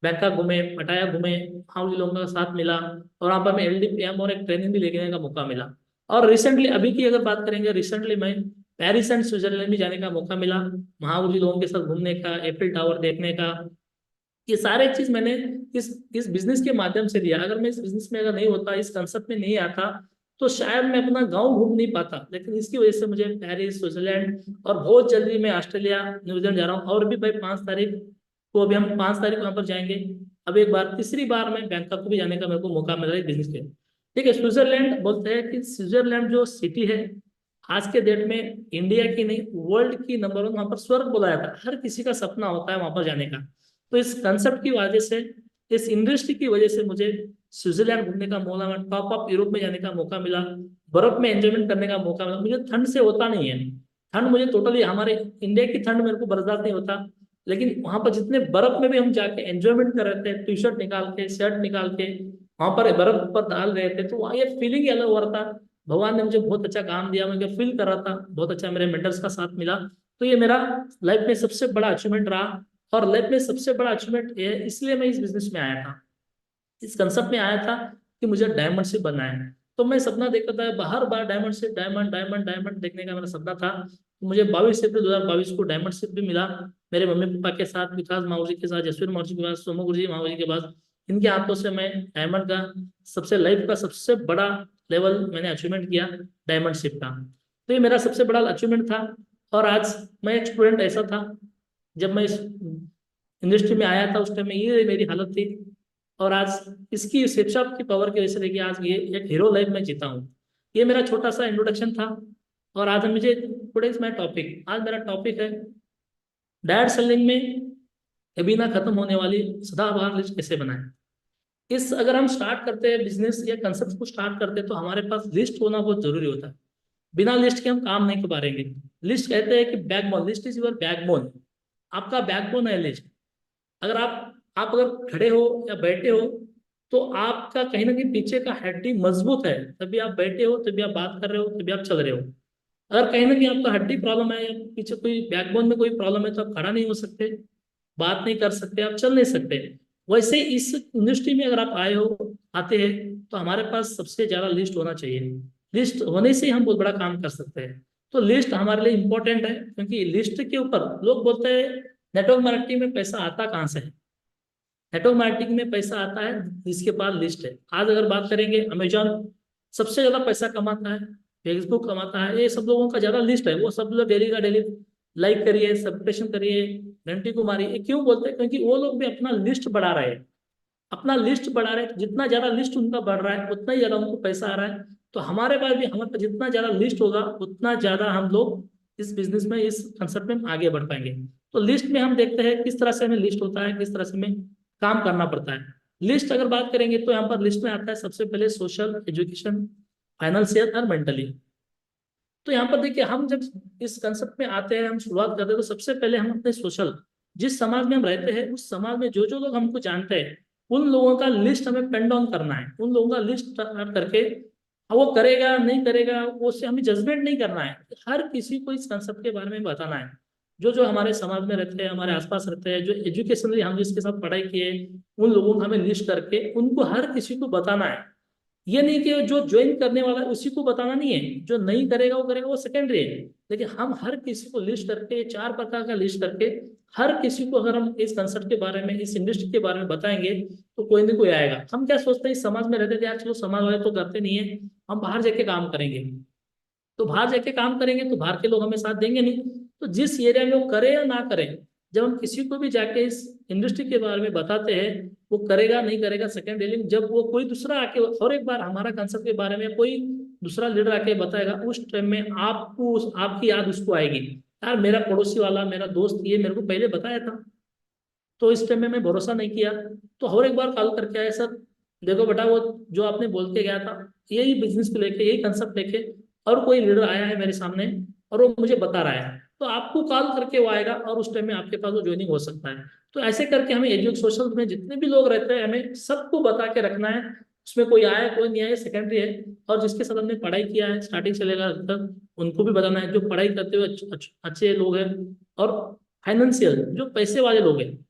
बैंकॉक घूमे, पटाया घूमे, वहाँ उन लोगों का साथ मिला, और वहाँ पर मैं एलडीपीएम और एक ट्रेनिंग भी लेने का मौका मिला। और रिसेंटली, अभी की अगर बात करेंगे, रिसेंटली मैं पेरिस एंड स्विट्जरलैंड भी जाने का मौका मिला, वहाँ उन लोगों के साथ घूमने का, एफिल टावर देखने का। ये सारे चीज मैंने इस बिजनेस के माध्यम से दिया। अगर मैं इस बिजनेस में अगर नहीं होता, इस कंसेप्ट में नहीं आता, तो शायद मैं अपना गांव घूम नहीं पाता। लेकिन इसकी वजह से मुझे पेरिस, स्विट्जरलैंड, और बहुत जल्दी मैं ऑस्ट्रेलिया, न्यूजीलैंड जा रहा हूँ। और भी भाई 5 तारीख को, अभी हम 5 तारीख को यहाँ पर जाएंगे। अब एक बार, तीसरी बार मैं बैंकॉक को भी जाने का मेरे को मौका मिल रहा है बिजनेस के। ठीक है, स्विट्जरलैंड बोलते हैं कि स्विट्जरलैंड जो सिटी है, आज के डेट में इंडिया की नहीं, वर्ल्ड की नंबर 1, वहां पर स्वर्ग बोला जाता है। हर किसी का सपना होता है वहां पर जाने का। तो इस कंसेप्ट की वजह से, इस इंडस्ट्री की वजह से मुझे स्विट्जरलैंड घूमने का मौका मिला, टॉप ऑफ यूरोप में जाने का मौका मिला, बर्फ में एंजॉयमेंट करने का मौका मिला। मुझे ठंड से होता नहीं है, ठंड मुझे टोटली, हमारे इंडिया की ठंड मेरे को बर्दाश्त नहीं होता। लेकिन वहां पर जितने बर्फ में भी हम जाके एंजॉयमेंट कर रहे थे, टी शर्ट निकाल के, शर्ट निकाल के, वहां पर बर्फ पर डाल रहे थे, तो वहाँ ये फीलिंग ही अलग हो रहा था। भगवान ने मुझे बहुत अच्छा काम दिया, मुझे फील कर रहा था बहुत अच्छा, मेरे मेंटर्स का साथ मिला। तो ये मेरा लाइफ में सबसे बड़ा अचीवमेंट रहा। और लाइफ में सबसे बड़ा अचीवमेंट ये है, इसलिए मैं इस बिजनेस में आया था, इस कंसेप्ट में आया था कि मुझे डायमंड शिप बनना है। तो मैं सपना देखता था हर बार, diamond ship, diamond diamond diamond देखने का मेरा सपना था। तो मुझे 22 अप्रैल 2022 को डायमंड शिप भी मिला, मेरे मम्मी पापा के साथ, विकास माऊ जी के साथ, जसवीर माऊ जी के पास, सोमू गुरु जी माऊ जी के पास। इनके हाथों से मैं डायमंड का सबसे, लाइफ का सबसे बड़ा लेवल मैंने अचीवमेंट किया, डायमंड शिप का। तो ये मेरा सबसे बड़ा अचीवमेंट था। और आज मैं एक स्टूडेंट ऐसा था, जब मैं इस इंडस्ट्री में आया था उस टाइम में ये मेरी हालत थी। और आज इसकी शिक्षा की पावर की वजह से देखिए आज ये एक हीरो लाइफ में जीता हूँ। ये मेरा छोटा सा इंट्रोडक्शन था। और आज मुझे टुडे इज माय टॉपिक, आज मेरा टॉपिक है डायरेक्ट सेलिंग में कभी ना खत्म होने वाली सदाबहार लिस्ट कैसे बनाएं। इस अगर हम स्टार्ट करते हैं बिजनेस या कंसेप्ट को स्टार्ट करते हैं तो हमारे पास लिस्ट होना बहुत जरूरी होता है। बिना लिस्ट के हम काम नहीं कर पाएंगे। लिस्ट कहते हैं कि backbone, list is your backbone. आपका बैकबोन है लिस्ट। अगर आप अगर खड़े हो या बैठे हो तो आपका कहीं ना कहीं पीछे का हड्डी मजबूत है, तभी आप बैठे हो, तभी आप बात कर रहे हो, तभी आप चल रहे हो। अगर कहीं ना कहीं आपका हड्डी प्रॉब्लम है या पीछे कोई बैकबोन में कोई प्रॉब्लम है तो आप खड़ा नहीं हो सकते, बात नहीं कर सकते, आप चल नहीं सकते। वैसे ही इस इंडस्ट्री में अगर आप आते हैं तो हमारे पास सबसे ज्यादा लिस्ट होना चाहिए। लिस्ट होने से ही हम बहुत बड़ा काम कर सकते हैं। तो लिस्ट हमारे लिए इंपॉर्टेंट है, क्योंकि लिस्ट के ऊपर लोग बोलते हैं नेटवर्क मार्केटिंग में पैसा आता कहाँ से है। नेटवर्क मार्केटिंग में पैसा आता है जिसके पास लिस्ट है। आज अगर बात करेंगे, अमेजॉन सबसे ज्यादा पैसा कमाता है, फेसबुक कमाता है, ये सब लोगों का ज्यादा लिस्ट है। वो सब लोग डेली का डेली लाइक करिए, सब्सक्रिप्शन करिए, घंटी को मारिए। ये क्यों बोलते हैं? क्योंकि वो लोग भी अपना लिस्ट बढ़ा रहे हैं, अपना लिस्ट बढ़ा रहे हैं। तो जितना ज्यादा लिस्ट उनका बढ़ रहा है उतना ही ज्यादा उनको पैसा आ रहा है। तो हमारे पास भी, हमारे पास जितना ज्यादा लिस्ट होगा उतना ज्यादा हम लोग इस बिजनेस में, इस कंसेप्ट में हम आगे बढ़ पाएंगे। तो लिस्ट में हम देखते हैं किस तरह से हमें लिस्ट होता है, किस तरह से हमें काम करना पड़ता है। लिस्ट अगर बात करेंगे तो यहाँ पर लिस्ट में आता है सबसे पहले सोशल, एजुकेशन, फाइनेंशियल और मेंटली। तो यहाँ पर देखिए, हम जब इस कंसेप्ट में आते हैं, हम शुरुआत करते हैं तो सबसे पहले हम अपने सोशल, जिस समाज में हम रहते हैं उस समाज में जो जो लोग हमको जानते हैं उन लोगों का लिस्ट हमें पेन डाउन करना है। उन लोगों का लिस्ट करके वो करेगा नहीं करेगा वो, उससे हमें जजमेंट नहीं करना है। हर किसी को इस कंसेप्ट के बारे में बताना है। जो जो हमारे समाज में रहते हैं, हमारे आसपास रहते हैं, जो एजुकेशनली हम जिसके साथ पढ़ाई किए, उन लोगों को हमें लिस्ट करके उनको हर किसी को बताना है। ये नहीं कि जो ज्वाइन करने वाला है उसी को बताना नहीं है, जो नहीं करेगा वो करेगा, वो सेकेंडरी है। लेकिन हम हर किसी को लिस्ट करके, 4 प्रकार का लिस्ट करके, हर किसी को अगर हम इस कंसेप्ट के बारे में, इस इंडस्ट्री के बारे में बताएंगे तो कोई ना कोई आएगा। हम क्या सोचते हैं, इस समाज में रहते थे यार, चलो समाज वाले तो करते नहीं है, हम बाहर जाके काम करेंगे। तो बाहर जाके काम करेंगे तो बाहर के लोग हमें साथ देंगे नहीं। तो जिस एरिया में वो करे या ना करे, जब हम किसी को भी जाके इस इंडस्ट्री के बारे में बताते हैं, वो करेगा नहीं करेगा सेकंड डीलिंग, जब वो कोई दूसरा आके और एक बार हमारा कंसेप्ट के बारे में कोई दूसरा लीडर आके बताएगा, उस टाइम में आपको आपकी याद उसको आएगी, यार मेरा पड़ोसी वाला, मेरा दोस्त ये मेरे को पहले बताया था, तो इस टाइम में मैं भरोसा नहीं किया। तो और एक बार कॉल करके आए, सर देखो बेटा, वो जो आपने बोल के गया था यही बिजनेस को लेके, यही कंसेप्ट लेके, और कोई लीडर आया है मेरे सामने और वो मुझे बता रहा है, तो आपको कॉल करके वो आएगा और उस टाइम में आपके पास वो ज्वाइनिंग हो सकता है। तो ऐसे करके हमें एजुकेशन सोशल में जितने भी लोग रहते हैं हमें सबको बता के रखना है। उसमें कोई आया कोई नहीं आया सेकेंडरी है। और जिसके साथ हमने पढ़ाई किया है स्टार्टिंग से लेकर अंत तक, उनको भी बताना है। जो पढ़ाई करते हुए अच्छे लोग हैं, और फाइनेंशियल जो पैसे वाले लोग हैं,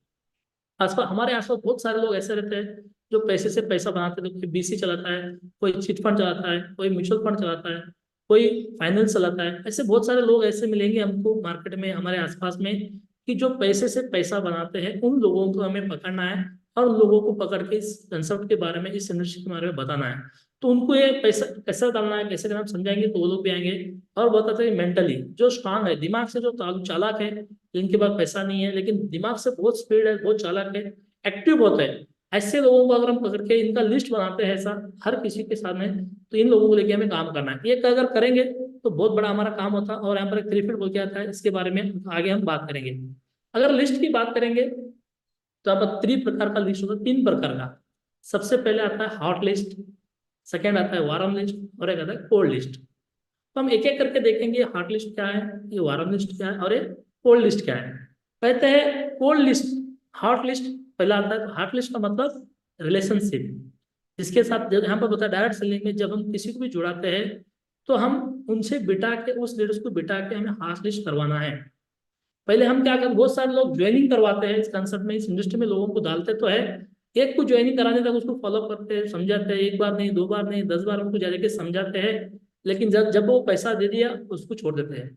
आसपास हमारे आसपास बहुत सारे लोग ऐसे रहते हैं जो पैसे से पैसा बनाते हैं। कोई बीसी चलाता है, कोई चिट फंड चलाता है, कोई म्यूचुअल फंड चलाता है, कोई फाइनेंस चलाता है। ऐसे बहुत सारे लोग ऐसे मिलेंगे हमको मार्केट में, हमारे आसपास में, कि जो पैसे से पैसा बनाते हैं। उन लोगों को हमें पकड़ना है और उन लोगों को पकड़ के इस कंसेप्ट के बारे में, इस इंडस्ट्री के बारे में बताना है। तो उनको ये पैसा कैसे डालना है, कैसे करना, हम समझाएंगे तो वो लोग भी आएंगे। और बताते हैं मेंटली जो स्ट्रांग है, दिमाग से जो चालाक है, जिनके पास पैसा नहीं है लेकिन दिमाग से बहुत स्पीड है, बहुत चालाक है, एक्टिव होते हैं, ऐसे लोगों को अगर हम पकड़ के इनका लिस्ट बनाते हैं ऐसा हर किसी के सामने, तो इन लोगों को लेके हमें काम करना है। ये अगर करेंगे तो बहुत बड़ा हमारा काम होता है। और यहाँ पर एक 3 फीट बोल के आता है, इसके बारे में आगे हम बात करेंगे। अगर लिस्ट की बात करेंगे तो यहाँ पर 3 प्रकार का लिस्ट होता है, 3 प्रकार का। सबसे पहले आता है हॉट लिस्ट, सेकेंड आता है वार्म लिस्ट, और एक आता है कोल्ड लिस्ट। तो हम एक एक करके देखेंगे, हॉट लिस्ट क्या है, ये वार्म लिस्ट क्या है, और ये कोल्ड लिस्ट क्या है। कहते हैं कोल्ड लिस्ट, हॉट लिस्ट पहला आता है। तो हॉट लिस्ट का मतलब रिलेशनशिप, जिसके साथ जब यहाँ पर बताया डायरेक्ट सेलिंग में जब हम किसी को भी जुड़ाते हैं तो हम उनसे बिठा के, उस लीडर्स को बिठा के हमें हॉट लिस्ट करवाना है। पहले हम क्या करते, बहुत सारे लोग ज्वाइनिंग करवाते हैं इस कंसेप्ट में, इस इंडस्ट्री में लोगों को डालते तो है। एक को ज्वाइनिंग कराने तक उसको फॉलो करते हैं, समझाते हैं, एक बार नहीं, 2 बार नहीं, 10 बार उनको जाके समझाते हैं। लेकिन जब जब वो पैसा दे दिया उसको छोड़ देते हैं।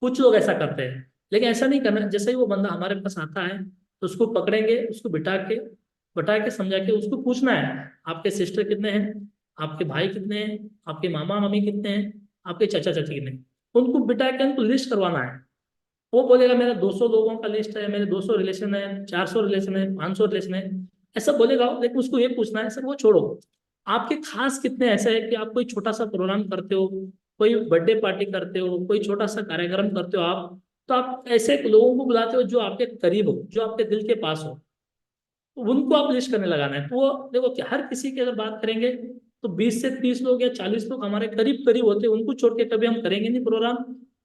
कुछ लोग ऐसा करते हैं, लेकिन ऐसा नहीं करना। जैसे ही वो बंदा हमारे पास आता है तो उसको पकड़ेंगे, उसको बिठा के समझा के उसको पूछना है, आपके सिस्टर कितने हैं, आपके भाई कितने हैं, आपके मामा मामी कितने हैं, आपके चाचा चाची कितने हैं। उनको बिठा के उनको लिस्ट करवाना है। वो बोलेगा मेरा 200 लोगों का लिस्ट है, मेरे 200 रिलेशन है, 400 रिलेशन है, 500 रिलेशन है, ऐसा बोलेगा। लेकिन उसको ये पूछना है, सर वो छोड़ो, आपके खास कितने ऐसे है कि आप कोई छोटा सा प्रोग्राम करते हो, कोई बर्थडे पार्टी करते हो, कोई छोटा सा कार्यक्रम करते हो आप, तो आप ऐसे लोगों को बुलाते हो जो आपके करीब हो, जो आपके दिल के पास हो, तो उनको आप लिस्ट करने लगाना है। तो वो देखो कि हर किसी की अगर बात करेंगे तो 20 से 30 लोग या 40 लोग हमारे करीब करीब होते हैं, उनको छोड़ के कभी हम करेंगे नहीं प्रोग्राम,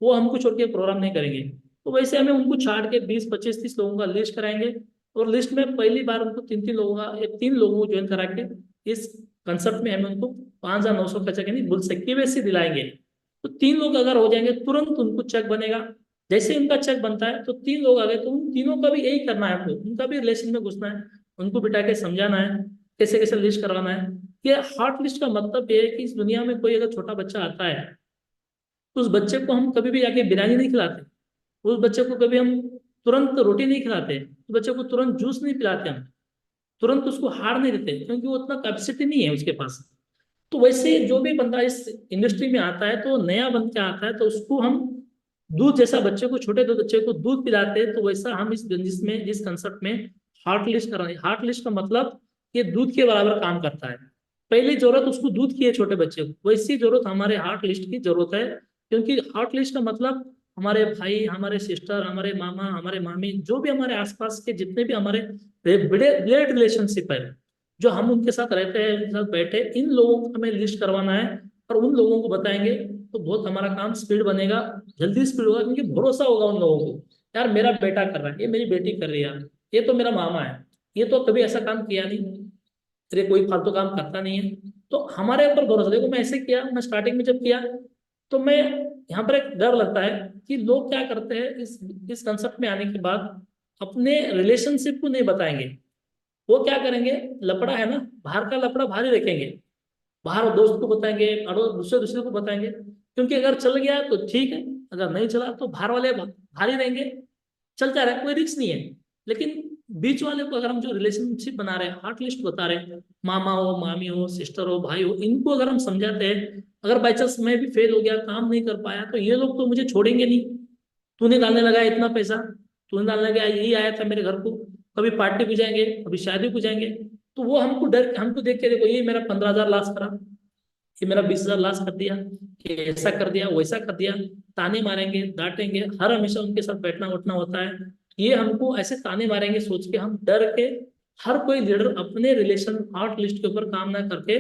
वो हमको छोड़ के प्रोग्राम नहीं करेंगे। तो वैसे हमें उनको छाड़ के 20 25 30 लोगों का लिस्ट कराएंगे, और लिस्ट में पहली बार उनको 3 3 लोगों का या 3 लोगों को ज्वाइन करा के इस कंसेप्ट में हमें उनको 5,900 का चेक नहीं बोल सकते वैसे दिलाएंगे। तो 3 लोग अगर हो जाएंगे तुरंत उनको चेक बनेगा। जैसे उनका चेक बनता है तो 3 लोग आ गए, तो उन तीनों का भी यही करना है, हमको उनका भी रिलेशन में घुसना है, उनको बिठा के समझाना है कैसे कैसे लिस्ट करवाना है। ये हॉट लिस्ट का मतलब ये है कि इस दुनिया में कोई अगर छोटा बच्चा आता है तो उस बच्चे को हम कभी भी जाके बिरयानी नहीं खिलाते, उस बच्चे को कभी हम तुरंत रोटी नहीं खिलाते, उस बच्चे को तुरंत जूस नहीं पिलाते हम, तुरंत उसको हार नहीं देते, क्योंकि वो उतना कैपेसिटी नहीं है उसके पास। तो वैसे जो भी बंदा इस इंडस्ट्री में आता है तो नया बन के आता है, तो उसको हम दूध जैसा बच्चे को, छोटे दो बच्चे को दूध पिलाते हैं, तो वैसा हम इस बिजनेस में, इस कंसेप्ट में हार्ट लिस्ट कर रहे हैं। हार्ट लिस्ट का मतलब ये दूध के बराबर काम करता है। पहली जरूरत उसको दूध की है छोटे बच्चे को, वैसी जरूरत हमारे हार्ट लिस्ट की जरूरत है। क्योंकि हार्ट लिस्ट का मतलब हमारे भाई, हमारे सिस्टर, हमारे मामा, हमारे मामी, जो भी हमारे आसपास के जितने भी हमारे ब्लड रिलेशनशिप है, जो हम उनके साथ रहते हैं, उनके साथ बैठे, इन लोगों को हमें लिस्ट करवाना है और उन लोगों को बताएंगे, तो बहुत हमारा काम स्पीड बनेगा, जल्दी स्पीड होगा, क्योंकि भरोसा होगा उन लोगों को, यार मेरा बेटा कर रहा है, ये मेरी बेटी कर रही है, ये तो मेरा मामा है, ये तो कभी ऐसा काम किया नहीं, तेरे कोई फालतू काम करता नहीं है। तो हमारे ऊपर भरोसा, देखो मैं ऐसे किया, मैं स्टार्टिंग में जब किया तो मैं, यहाँ पर एक डर लगता है कि लोग क्या करते हैं इस कंसेप्ट में आने के बाद अपने रिलेशनशिप को नहीं बताएंगे। वो क्या करेंगे, लफड़ा है ना, बाहर का लफड़ा बाहर ही रखेंगे, बाहर दोस्त को बताएंगे, अड़ोस दूसरे दूसरे को बताएंगे, क्योंकि अगर चल गया तो ठीक है, अगर नहीं चला तो बाहर वाले बाहर ही रहेंगे, चलता रहे, कोई रिस्क नहीं है। लेकिन बीच वाले को अगर हम जो रिलेशनशिप बना रहे हैं, हार्ट लिस्ट बता रहे हैं, मामा हो, मामी हो, सिस्टर हो, भाई हो, इनको अगर हम समझाते हैं, अगर बाई चांस मैं भी फेल हो गया, काम नहीं कर पाया, तो ये लोग तो मुझे छोड़ेंगे नहीं। तूने डालने लगा इतना पैसा, तूने डालने लगा, यही आया था मेरे घर को, कभी पार्टी को जाएंगे, कभी शादी को जाएंगे, तो वो हमको डर, हमको देख के, देखो ये मेरा 15,000 लॉस करा, ये मेरा 20,000 लॉस कर दिया, ये ऐसा कर दिया, वैसा कर दिया, ताने मारेंगे, डांटेंगे, हर हमेशा उनके साथ बैठना उठना होता है। ये हमको ऐसे ताने मारेंगे सोच के, हम डर के, हर कोई लीडर अपने रिलेशन हार्ट लिस्ट के ऊपर काम ना करके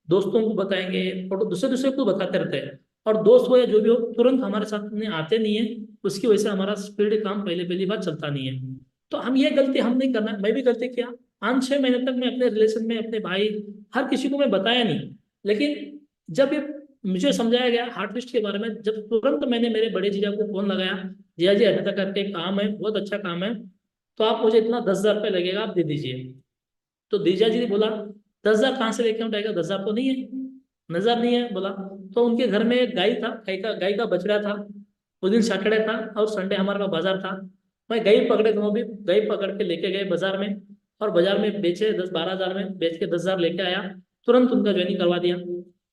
दोस्तों को बताएंगे और दूसरे दूसरे को बताते रहते हैं, और दोस्त हो या जो भी हो तुरंत हमारे साथ में आते नहीं है, उसकी वजह से हमारा स्पीड काम पहले पहली बार चलता नहीं है। तो हम ये गलती हम नहीं करना, मैं भी गलती किया, 5 6 महीने तक मैं अपने रिलेशन में अपने भाई, हर किसी को मैं बताया नहीं। लेकिन जब ये मुझे समझाया गया हार्ट लिस्ट के बारे में, जब तुरंत मैंने मेरे बड़े जीजा को फोन लगाया, जीजा जी ऐसा करके काम है, बहुत अच्छा काम है, तो आप मुझे इतना 10,000 रुपये लगेगा, आप दे दीजिए। तो जीजा जी ने बोला 10,000 कहाँ से लेके उठाएगा, 10,000 तो नहीं है, नजर नहीं है, बोला। तो उनके घर में एक गाय था, गाय का बछड़ा था, उस दिन सैटरडे था और संडे हमारे पास बाजार था, मैं गाय पकड़े, दोनों भी गाय पकड़ के लेके गए बाजार में, और बाजार में बेचे 10 12 हज़ार में, बेच के 10,000 लेके आया, तुरंत उनका ज्वाइनिंग करवा दिया।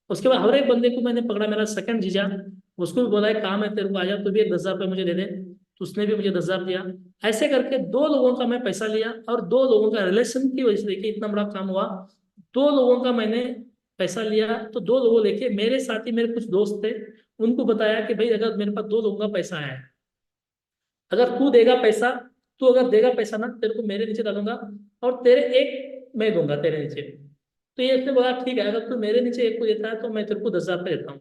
उसके बाद हर एक बंदे को मैंने पकड़ा, मेरा सेकंड जीजा, उसको भी बोला एक काम है तेरे को, आजा तू भी एक 10,000 रुपये मुझे दे दे, तो उसने भी मुझे 10,000 दिया। ऐसे करके 2 लोगों का मैं पैसा लिया, और 2 लोगों का रिलेशन की वजह से, देखिए इतना बड़ा काम हुआ, 2 लोगों का मैंने पैसा लिया, तो 2 लोगों लेके मेरे साथ ही मेरे कुछ दोस्त थे, उनको बताया कि भाई अगर मेरे पास 2 लोगों का पैसा है, अगर तू देगा पैसा, तू अगर देगा पैसा ना, तेरे को मेरे नीचे डालूंगा, और तेरे एक मैं दूंगा तेरे नीचे। तो ये इसने बोला ठीक है, अगर तू मेरे नीचे एक को देता है तो मैं तेरे को 10,000 रुपये देता हूँ।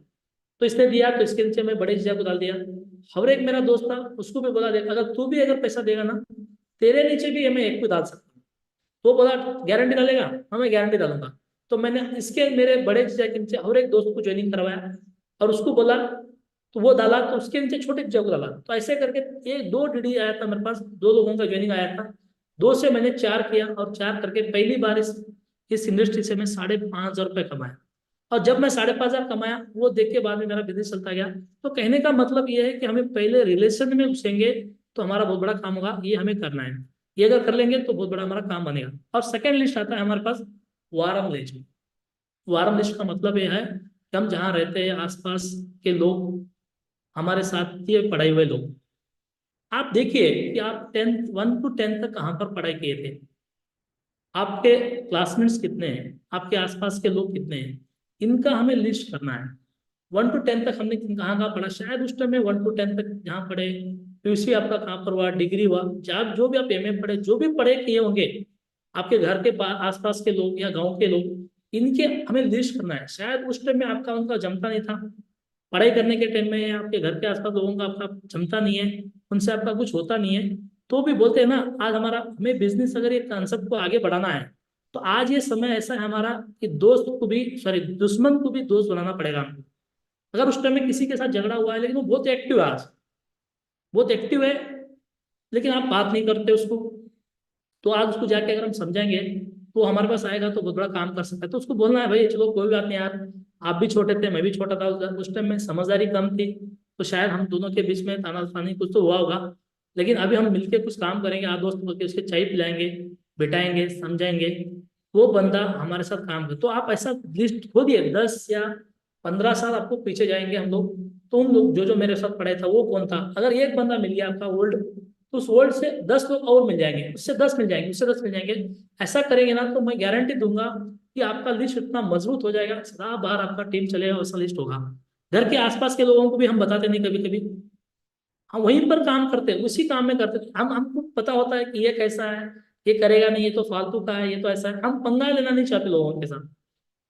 तो इसने दिया, तो इसके नीचे मैं बड़े जीजा को डाल दिया। और एक मेरा दोस्त था, उसको भी बोला देख, अगर तू भी अगर पैसा देगा ना, तेरे नीचे भी मैं एक को डाल सकता हूँ। वो बोला गारंटी डालेगा, हाँ मैं गारंटी डालूंगा। तो मैंने इसके मेरे बड़े जीजा के नीचे और एक दोस्त को ज्वाइनिंग करवाया, और उसको बोला, तो वो डाला, तो उसके नीचे छोटे जीजा को डाला, तो ऐसे करके ये 2 DD आया था मेरे पास, 2 लोगों का ज्वाइनिंग आया था। 2 से मैंने 4 किया, और 4 करके पहली बार इस इंडस्ट्री से मैं 5,500 रुपये कमाया। और जब मैं 5,500 कमाया, वो देख के बाद में मेरा बिजनेस चलता गया। तो कहने का मतलब ये है कि हमें पहले रिलेशन में घुसेंगे तो हमारा बहुत बड़ा काम होगा, ये हमें करना है, ये अगर कर लेंगे तो बहुत बड़ा हमारा काम बनेगा। और सेकंड लिस्ट आता है हमारे पास, वार्म लिस्ट। वार्म लिस्ट का मतलब ये है कि हम जहाँ रहते हैं आसपास के लोग, हमारे साथ ये पढ़े हुए लोग, आप देखिए कि आप 10th 1 to 10 तक कहाँ पर पढ़ाई किए थे, आपके क्लासमेट्स कितने हैं, आपके आसपास के लोग कितने हैं, इनका हमें लिस्ट करना है। 1 to 10 तक हमने कहाँ कहाँ पढ़ा, शायद उस टाइम में 1 to 10 तक जहाँ पढ़े, पीयूसी आपका कहाँ पर हुआ, डिग्री हुआ, जब जो भी आप एमए पढ़े, जो भी पढ़े किए होंगे आपके घर के आसपास के लोग या गांव के लोग, इनके हमें लिस्ट करना है। शायद उस टाइम में आपका उनका जमता नहीं था, पढ़ाई करने के टाइम में आपके घर के आसपास लोगों का आपका जमता नहीं है, उनसे आपका कुछ होता नहीं है, तो भी बोलते हैं ना, आज हमारा हमें बिजनेस अगर ये कंसेप्ट को आगे बढ़ाना है, तो आज ये समय ऐसा है हमारा कि दोस्त को भी, सॉरी, दुश्मन को भी दोस्त बनाना पड़ेगा हमको। अगर उस टाइम में किसी के साथ झगड़ा हुआ है, लेकिन वो बहुत एक्टिव है आज, बहुत एक्टिव है, लेकिन आप बात नहीं करते उसको, तो आज उसको जाके अगर हम समझाएंगे तो वो हमारे पास आएगा तो बहुत बड़ा काम कर सकता है। तो उसको बोलना है भाई चलो कोई बात नहीं यार, आप भी छोटे थे, मैं भी छोटा था, उस टाइम में समझदारी कम थी, तो शायद हम दोनों के बीच में तानाशानी कुछ तो हुआ होगा, लेकिन अभी हम मिलके कुछ काम करेंगे, आप दोस्त बोल के उसके चाय पिलाएंगे, बिठाएंगे, समझाएंगे, वो बंदा हमारे साथ काम करे। तो आप ऐसा लिस्ट खोदिए, 10 या 15 साल आपको पीछे जाएंगे हम लोग, तो उन लोग जो जो मेरे साथ पढ़े था वो कौन था, अगर एक बंदा मिल गया आपका ओल्ड, तो उस वर्ल्ड से 10 लोग और मिल जाएंगे, उससे 10 मिल जाएंगे, उससे 10 मिल जाएंगे। ऐसा करेंगे ना तो मैं गारंटी दूंगा कि आपका लिस्ट इतना मजबूत हो जाएगा, सदा बाहर आपका टीम चलेगा, वैसा लिस्ट होगा। घर के आसपास के लोगों को भी हम बताते नहीं कभी कभी, हम वहीं पर काम करते हैं, उसी काम में करते हैं, हम हमको पता होता है कि ये कैसा है, ये करेगा नहीं, ये तो फालतू का है, ये तो ऐसा है, हम पंगा लेना नहीं चाहते लोगों के साथ।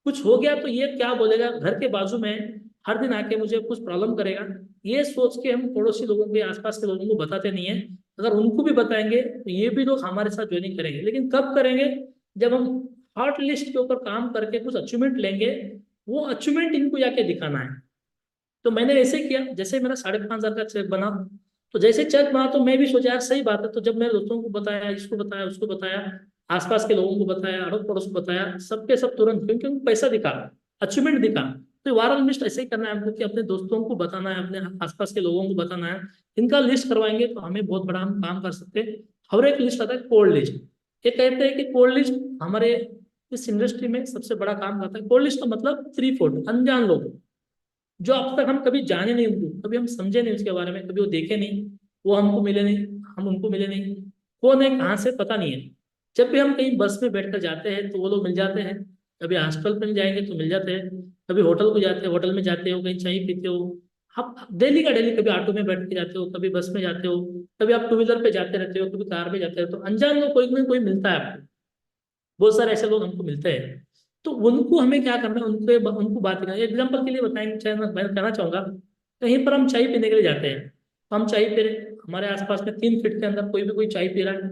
कुछ हो गया तो ये क्या बोलेगा, घर के बाजू में हर दिन आके मुझे कुछ प्रॉब्लम करेगा, ये सोच के हम पड़ोसी लोगों के, आसपास के लोगों को बताते नहीं है। अगर उनको भी बताएंगे तो ये भी लोग हमारे साथ ज्वाइनिंग करेंगे, लेकिन कब करेंगे, जब हम हॉट लिस्ट के ऊपर काम करके कुछ अचीवमेंट लेंगे, वो अचीवमेंट इनको जाके दिखाना है। तो मैंने ऐसे किया, जैसे मेरा 5,500 का चेक बना, तो जैसे चेक बना तो मैं भी सोचा यार सही बात है, तो जब मैंने दोस्तों को बताया, इसको बताया, उसको बताया, आसपास के लोगों को बताया, अड़ोस पड़ोस को बताया, सबके सब तुरंत, क्योंकि उनको पैसा दिखा, अचीवमेंट दिखा। तो वायरल लिस्ट ऐसे ही करना है हमको कि अपने दोस्तों को बताना है, अपने आसपास के लोगों को बताना है, इनका लिस्ट करवाएंगे तो हमें बहुत बड़ा हम काम कर सकते हैं। और एक लिस्ट आता है कोल्ड लिस्ट, ये कहते हैं कि कोल्ड लिस्ट हमारे इस इंडस्ट्री में सबसे बड़ा काम करता है। कोल्ड लिस्ट का मतलब 3 फुट अनजान लोग, जो अब तक हम कभी जाने नहीं, उनको कभी हम समझे नहीं, उसके बारे में कभी वो देखे नहीं, वो हमको मिले नहीं, हम उनको मिले नहीं, कौन है कहाँ से पता नहीं है। जब भी हम कहीं बस में बैठकर जाते हैं तो वो लोग मिल जाते हैं, कभी हॉस्टल पे जाएंगे तो मिल जाते हैं, कभी होटल को जाते हैं, होटल में जाते हो, कहीं चाय पीते हो, आप डेली का डेली, कभी ऑटो में बैठ के जाते हो, कभी बस में जाते हो, कभी आप टू व्हीलर पे जाते रहते हो, कभी कार में जाते हो, तो अनजान लोग कोई कोई मिलता है आपको, बहुत सारे ऐसे लोग हमको मिलते हैं। तो उनको हमें क्या करना है, उनको उनको बात करना है। एग्जाम्पल के लिए बताएंगे, चाहे मैं कहना चाहूंगा, कहीं पर हम चाय पीने के लिए जाते हैं, तो हम चाय पी रहे, हमारे आसपास में 3 फीट के अंदर कोई भी कोई चाय पी रहा है,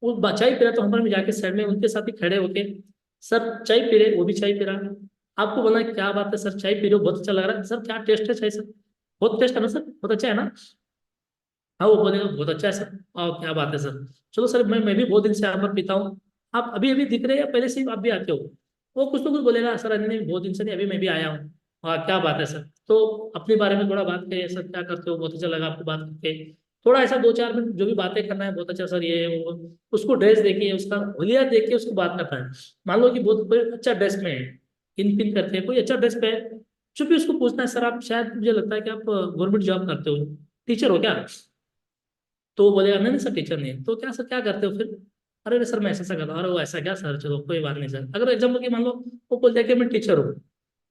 वो चाय पी रहा है, तो हमारे में जाके साइड में उनके साथ ही खड़े होके, सर चाय पी रहे, वो भी चाय पी रहा है, आपको बोलना है, क्या बात है सर, चाय पी रहे हो, बहुत अच्छा लग रहा है सर, क्या टेस्ट है चाय सर, बहुत टेस्ट है ना सर, बहुत अच्छा है ना, हाँ वो बोलेगा बहुत अच्छा है सर, क्या बात है सर, चलो सर मैं भी बहुत दिन से यहाँ पर पीता हूँ, आप अभी अभी दिख रहे हैं या पहले से ही आप भी आते हो, वो कुछ तो कुछ बोलेगा, सर नहीं नहीं, बहुत दिन से नहीं, अभी मैं भी आया हूँ, हाँ क्या बात है सर, तो अपने बारे में थोड़ा बात करिए, सर क्या करते हो, बहुत अच्छा लगा आपको बात करके, थोड़ा ऐसा 2-4 मिनट जो भी बातें करना है, बहुत अच्छा सर ये है, वो, उसको ड्रेस देखिए, उसका हुलिया देख के उसको बात करता है। मान लो कि बहुत कोई अच्छा ड्रेस में है, इन पिन करते हैं, कोई अच्छा ड्रेस पे है, चुप ही उसको पूछना है, सर आप शायद, मुझे लगता है कि आप गवर्नमेंट जॉब करते हो, टीचर हो क्या, तो वो बोलेगा नहीं नहीं सर टीचर नहीं है, तो क्या सर क्या करते हो फिर, अरे अरे सर मैं ऐसा ऐसा करता हूँ, अरे वो ऐसा क्या सर, चलो कोई बात नहीं सर, अगर एग्जाम्पल की मान लो वो बोल दिया कि मैं टीचर हूँ,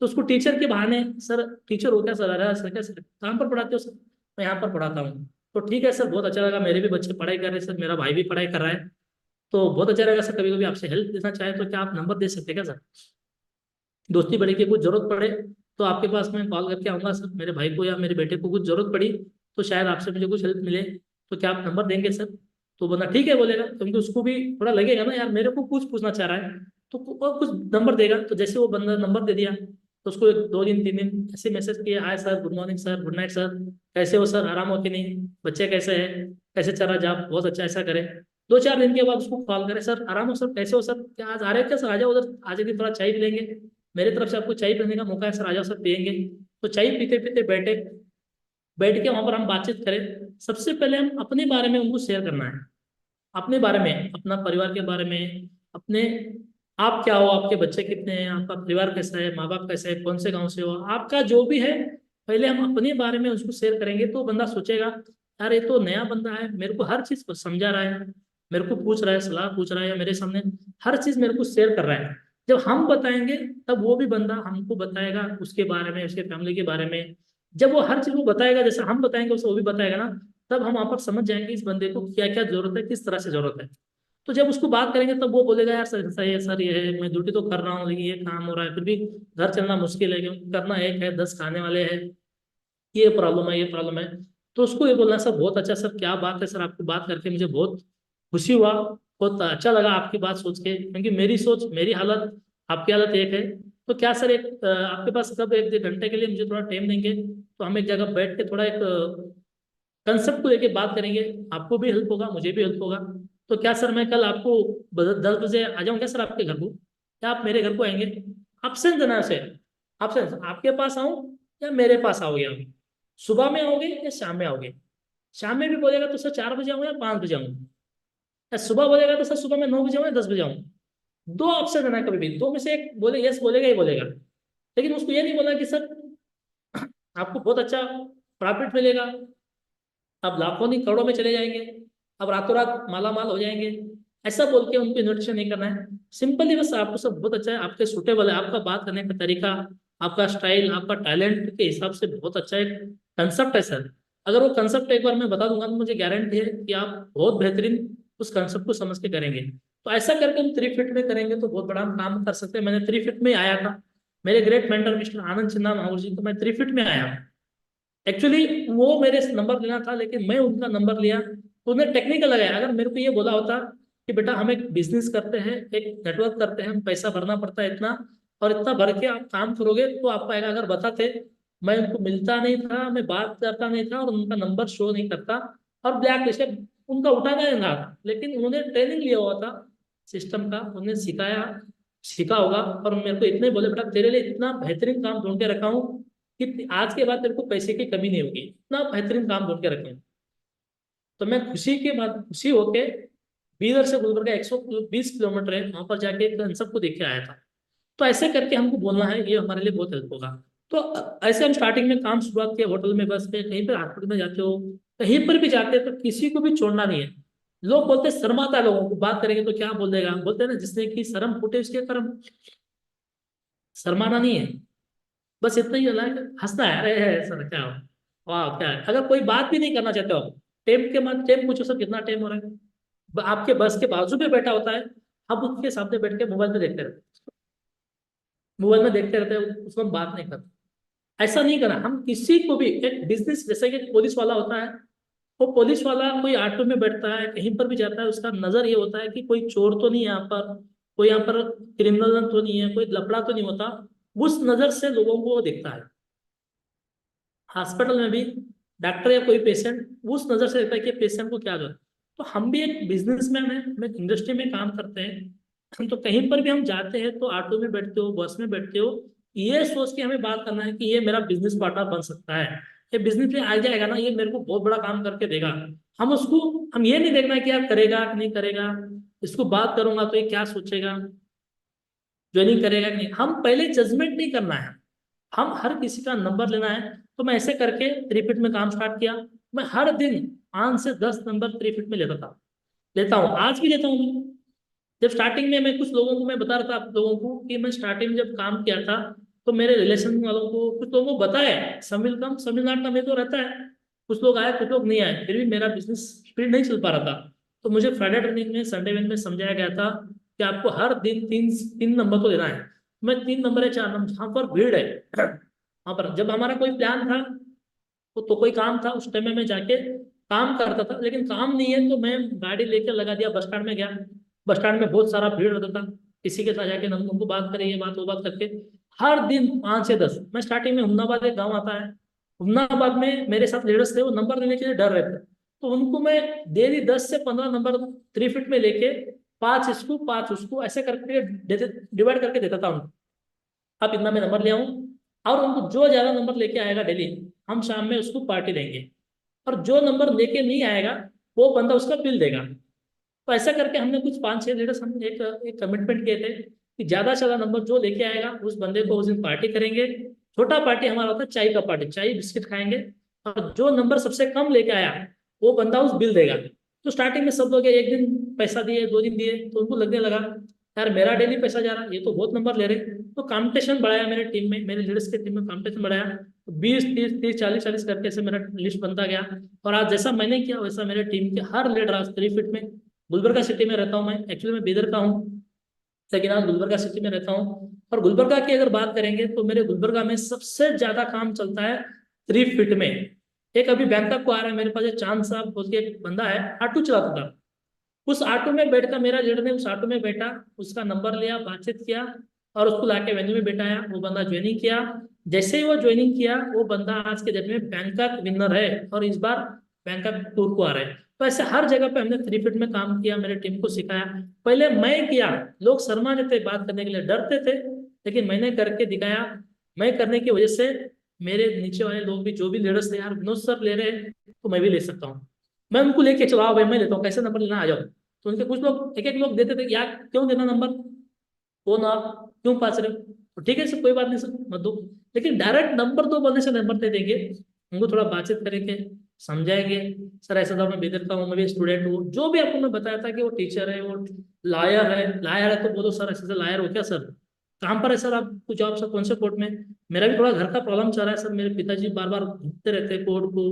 तो उसको टीचर के बहाने, सर टीचर हो क्या सर, अरे सर क्या सर कहाँ पर पढ़ाते हो सर, मैं यहाँ पर पढ़ाता हूँ, तो ठीक है सर बहुत अच्छा लगा, मेरे भी बच्चे पढ़ाई कर रहे हैं सर, मेरा भाई भी पढ़ाई कर रहा है, तो बहुत अच्छा रहेगा सर, कभी कभी आपसे हेल्प लेना चाहे तो क्या आप नंबर दे सकते हैं क्या सर, दोस्ती बढ़ेगी, कुछ जरूरत पड़े तो आपके पास मैं कॉल करके आऊंगा सर, मेरे भाई को या मेरे बेटे को कुछ जरूरत पड़ी तो शायद आपसे मुझे कुछ हेल्प मिले, तो क्या आप नंबर देंगे सर, तो बंदा ठीक है बोलेगा, क्योंकि उसको भी थोड़ा लगेगा ना यार मेरे को कुछ पूछना चाह रहा है, तो वो कुछ नंबर देगा, तो जैसे वो बंदा नंबर दे दिया, तो उसको 2 दिन 3 दिन ऐसे मैसेज किए, hi sir, good morning sir, good night sir, कैसे हो सर, आराम हो कि नहीं, बच्चे कैसे हैं, कैसे चल रहा जॉब, बहुत अच्छा, ऐसा करें। 2-4 दिन के बाद उसको कॉल करें, सर आराम हो सर, कैसे हो सर, क्या आज आ रहे हो क्या सर, आ जाओ उधर, आज एक दिन थोड़ा चाय भी लेंगे, मेरे तरफ से आपको चाय पीने का मौका है सर, आ जाओ सर पियेंगे। तो चाय पीते पीते बैठे, बैठ के वहां पर हम बातचीत करें, सबसे पहले हम अपने बारे में उनको शेयर करना है, अपने बारे में, अपना परिवार के बारे में, अपने, आप क्या हो, आपके बच्चे कितने हैं, आपका परिवार कैसा है, माँ बाप कैसे है, कौन से गांव से हो, आपका जो भी है, पहले हम अपने बारे में उसको शेयर करेंगे, तो बंदा सोचेगा यार ये तो नया बंदा है, मेरे को हर चीज समझा रहा है, मेरे को पूछ रहा है, सलाह पूछ रहा है, या मेरे सामने हर चीज मेरे को शेयर कर रहा है। जब हम बताएंगे तब वो भी बंदा हमको बताएगा उसके बारे में, उसके फैमिली के बारे में। जब वो हर चीज वो बताएगा, जैसे हम बताएंगे उसे वो भी बताएगा ना, तब हम आप समझ जाएंगे इस बंदे को क्या क्या जरूरत है, किस तरह से जरूरत है। तो जब उसको बात करेंगे तब वो बोलेगा यार सर सही है सर, ये है, मैं ड्यूटी तो कर रहा हूँ लेकिन ये काम हो रहा है, फिर भी घर चलना मुश्किल है क्योंकि करना एक है, 10 खाने वाले हैं, ये प्रॉब्लम है, ये प्रॉब्लम है। तो उसको ये बोलना सर बहुत अच्छा सर, क्या बात है सर, आपकी बात करके मुझे बहुत खुशी हुआ, बहुत अच्छा लगा आपकी बात सोच के, क्योंकि मेरी सोच, मेरी हालत, आपकी हालत एक है। तो क्या सर एक आपके पास कब 1 2 घंटे के लिए मुझे थोड़ा टाइम देंगे, तो हम एक जगह बैठ के थोड़ा एक कंसेप्ट को लेके बात करेंगे, आपको भी हेल्प होगा मुझे भी हेल्प होगा। तो क्या सर मैं कल आपको 10 बजे आ जाऊँ क्या सर आपके घर को, क्या आप मेरे घर को आएंगे? ऑप्शन देना है उसे, ऑप्शन, आपके पास आऊँ या मेरे पास आओगे आप, सुबह में आओगे या शाम में आओगे? शाम में भी बोलेगा तो सर 4 बजे आऊँ या 5 बजे आऊँ, या सुबह बोलेगा तो सर सुबह में 9 बजे आऊँ या 10 बजे आऊँ। दो ऑप्शन देना है, कभी भी दो में से एक बोले, यस बोलेगा ही बोलेगा। लेकिन उसको ये नहीं बोला कि सर आपको बहुत अच्छा प्रॉफिट मिलेगा, अब लाखों नहीं करोड़ों में चले जाएंगे, अब रातों रात माला माल हो जाएंगे, ऐसा बोल के उनको इन्विटेशन नहीं करना है। सिंपली बस आपको सब बहुत अच्छा है, आपके सूटेबल है, आपका बात करने का तरीका, आपका स्टाइल, आपका टैलेंट के हिसाब से बहुत अच्छा एक कंसेप्ट है सर। अगर वो कंसेप्ट एक बार मैं बता दूंगा तो मुझे गारंटी है कि आप बहुत बेहतरीन उस कंसेप्ट को समझ के करेंगे। तो ऐसा करके हम 3 फीट में करेंगे तो बहुत बड़ा हम काम कर सकते हैं। मैंने 3 फीट में आया था, मेरे ग्रेट मेंटर मिस्टर आनंद चिन्ना महावर जी, तो मैं 3 फीट में आया। एक्चुअली वो मेरे से नंबर लेना था लेकिन मैं उनका नंबर लिया, तो उन्हें टेक्निकल लगाया। अगर मेरे को ये बोला होता कि बेटा हम एक बिजनेस करते हैं, एक नेटवर्क करते हैं, हम पैसा भरना पड़ता है इतना, और इतना भर के आप काम करोगे तो आपको आएगा, अगर बताते, मैं उनको मिलता नहीं था, मैं बात करता नहीं था, और उनका नंबर शो नहीं करता, और ब्लैक लिस्ट उनका उठाना नहीं था। लेकिन उन्होंने ट्रेनिंग लिया हुआ था सिस्टम का, उन्हें सिखाया, सीखा होगा, और मेरे को इतने बोले बेटा तेरे लिए इतना बेहतरीन काम ढूंढ के रखा हूँ कि आज के बाद तेरे को पैसे की कमी नहीं होगी, इतना बेहतरीन काम ढूंढ के रखे हैं। तो मैं खुशी के बाद खुशी होके बीदर से गुलबर्गा 120 किलोमीटर है, वहां पर जाके इन सबको देख के आया था। तो ऐसे करके हमको बोलना है, ये हमारे लिए बहुत हेल्प होगा। तो ऐसे हम स्टार्टिंग में काम शुरुआत किया, होटल में, बस में, कहीं पर हॉस्पिटल में जाते हो, कहीं पर भी जाते हैं तो किसी को भी छोड़ना नहीं है। लोग बोलते हैं, शर्माता है लोगों को, बात करेंगे तो क्या बोल देगा, बोलते हैं ना जिसने की शर्म फूटे उसके कर्म। शर्माना नहीं है, बस इतना ही होला है कि हंसना है, अरे है सर क्या हो, वाह क्या है। अगर कोई बात भी नहीं करना चाहते हो आप, टेम के बाद टेम पूछो सर कितना टाइम हो रहा है, आपके बस के बाजू में बैठा होता है, आप उसके सामने बैठ के मोबाइल में देखते रहते हैं, मोबाइल में देखते रहते हैं, उसको हम बात नहीं करते। ऐसा नहीं करना, हम किसी को भी, एक बिजनेस जैसे कि पुलिस वाला होता है, वो पुलिस वाला कोई ऑटो में बैठता है, कहीं पर भी जाता है, उसका नजर ये होता है कि कोई चोर तो नहीं है यहाँ पर, कोई यहाँ पर क्रिमिनल तो नहीं है, कोई लफड़ा तो नहीं होता, उस नजर से लोगों को वो देखता है। हॉस्पिटल में भी डॉक्टर या कोई पेशेंट उस नजर से देखता है कि पेशेंट को क्या जरूरत है। तो हम भी एक बिजनेसमैन है, हम एक इंडस्ट्री में काम करते हैं, तो कहीं पर भी हम जाते हैं तो ऑटो में बैठते हो, बस में बैठते हो, ये सोच के हमें बात करना है कि ये मेरा बिजनेस पार्टनर बन सकता है, ये बिजनेस में आ जाएगा ना, ये मेरे को बहुत बड़ा काम करके देगा। हम उसको, हम ये नहीं देखना है कि यार करेगा कि नहीं करेगा, इसको बात करूंगा तो ये क्या सोचेगा, ज्वाइनिंग करेगा कि नहीं, हम पहले जजमेंट नहीं करना है, हम हर किसी का नंबर लेना है। तो मैं ऐसे करके 3 फीट में काम स्टार्ट किया। मैं हर दिन 5 से 10 नंबर 3 फीट में लेता था, लेता हूँ, आज भी लेता हूँ मैं। जब स्टार्टिंग में मैं कुछ लोगों को मैं बता रहा था, आप लोगों को कि मैं स्टार्टिंग में जब काम किया था, तो मेरे रिलेशन वालों को, कुछ लोगों को बताया, तमिलनाडु में तो रहता है, कुछ लोग आए कुछ लोग नहीं आए, फिर भी मेरा बिजनेस स्पीड नहीं चल पा रहा था। तो मुझे फ्राइडे ट्रेनिंग में, संडे में समझाया गया था कि आपको हर दिन तीन तीन नंबर तो देना है। मैं 3 नंबर या 4 नंबर, जहाँ पर भीड़ है वहां पर, जब हमारा कोई प्लान था तो कोई काम था, उस टाइम में मैं जाके काम करता था, लेकिन काम नहीं है तो मैं गाड़ी लेकर लगा दिया, बस स्टैंड में गया, बस स्टैंड में बहुत सारा भीड़ रहता था, किसी के साथ जाके हम उनको बात करें, ये बात वो बात करके हर दिन 5 से 10। मैं स्टार्टिंग में हुमनाबाद एक गाँव आता है, हुमनाबाद में मेरे साथ लीडर्स थे, वो नंबर देने के लिए डर रहे थे, तो उनको मैं डेली 10 से 15 नंबर 3 फीट में लेके, 5 इसको 5 उसको ऐसे करके डिवाइड करके देता था उनको, आप इतना मैं नंबर ले आऊँ, और उनको जो ज्यादा नंबर लेके आएगा डेली, हम शाम में उसको पार्टी देंगे, और जो नंबर लेके नहीं आएगा वो बंदा उसका बिल देगा। तो ऐसा करके हमने कुछ 5 6 लीडर्स, हम एक एक कमिटमेंट किए थे कि ज्यादा से ज्यादा नंबर जो लेके आएगा उस बंदे को उस दिन पार्टी करेंगे। छोटा पार्टी हमारा होता है चाय का पार्टी, चाय बिस्किट खाएंगे, और जो नंबर सबसे कम लेके आया वो बंदा उस बिल देगा। तो स्टार्टिंग में सब लोग एक दिन पैसा दिए, 2 दिन दिए, तो उनको लगने लगा यार मेरा डेली पैसा जा रहा है, ये तो बहुत नंबर ले रहे। तो कंपटीशन बढ़ाया मेरे टीम में, मेरे लीडर्स के टीम में कंपटीशन बढ़ाया। तो 20 30 30 40 40 करके ऐसे मेरा लिस्ट बनता गया। और आज जैसा मैंने किया वैसा मेरे टीम के हर लीडर आज 3 फीट में। गुलबर्गा सिटी में रहता हूँ मैं, एक्चुअली मैं बीदर का हूँ, लेकिन आज गुलबर्गा सिटी में रहता हूँ। और गुलबर्गा की अगर बात करेंगे तो मेरे गुलबर्गा में सबसे ज्यादा काम चलता है 3 फीट में। एक अभी बैंकॉक को आ रहा है मेरे पास, एक चांद साहब बोल के एक बंदा है, ऑटो चलाता था। उस ऑटो में बैठकर मेरा लीडर ने उस ऑटो में बैठा, उसका नंबर लिया, बातचीत किया, और उसको लाके वेन्यू में बैठाया। वो बंदा ज्वाइनिंग किया। जैसे ही वो ज्वाइनिंग किया, वो बंदा आज के डेट में बैंकॉक विनर है, और इस बार बैंकॉक टूर को आ रहा है। तो ऐसे हर जगह पे हमने 3 फीट में काम किया, मेरे टीम को सिखाया। पहले मैं किया, लोग शर्माते थे, बात करने के लिए डरते थे, लेकिन मैंने करके दिखाया। मैं करने की वजह से मेरे नीचे वाले लोग भी, जो भी लीडर्स थे, यार विनोद सर ले रहे हैं तो मैं भी ले सकता हूँ। मैं उनको लेके चलो, आओ भाई मैं लेता हूँ, कैसे नंबर लेना, आ जाओ। तो उनके कुछ लोग, एक एक लोग देते थे, यार क्यों देना नंबर, कौन आप, क्यों पास रहे हो। तो ठीक है सर, कोई बात नहीं सर, मत दो। लेकिन डायरेक्ट नंबर दो बोलने से नंबर दे देंगे, उनको थोड़ा बातचीत करेंगे, समझाएंगे। सर ऐसा था, मैं बेदर हूँ, मैं भी स्टूडेंट हूँ, जो भी आपको मैं बताया था कि वो टीचर है, वो लायर है, लायर है तो बोलो सर ऐसे से लायर हो क्या सर, काम पर है सर, आपको जॉब सर कौन से कोर्ट में। मेरा भी थोड़ा घर का प्रॉब्लम चल रहा है सर, मेरे पिताजी बार बार घूमते रहते हैं कोर्ट को,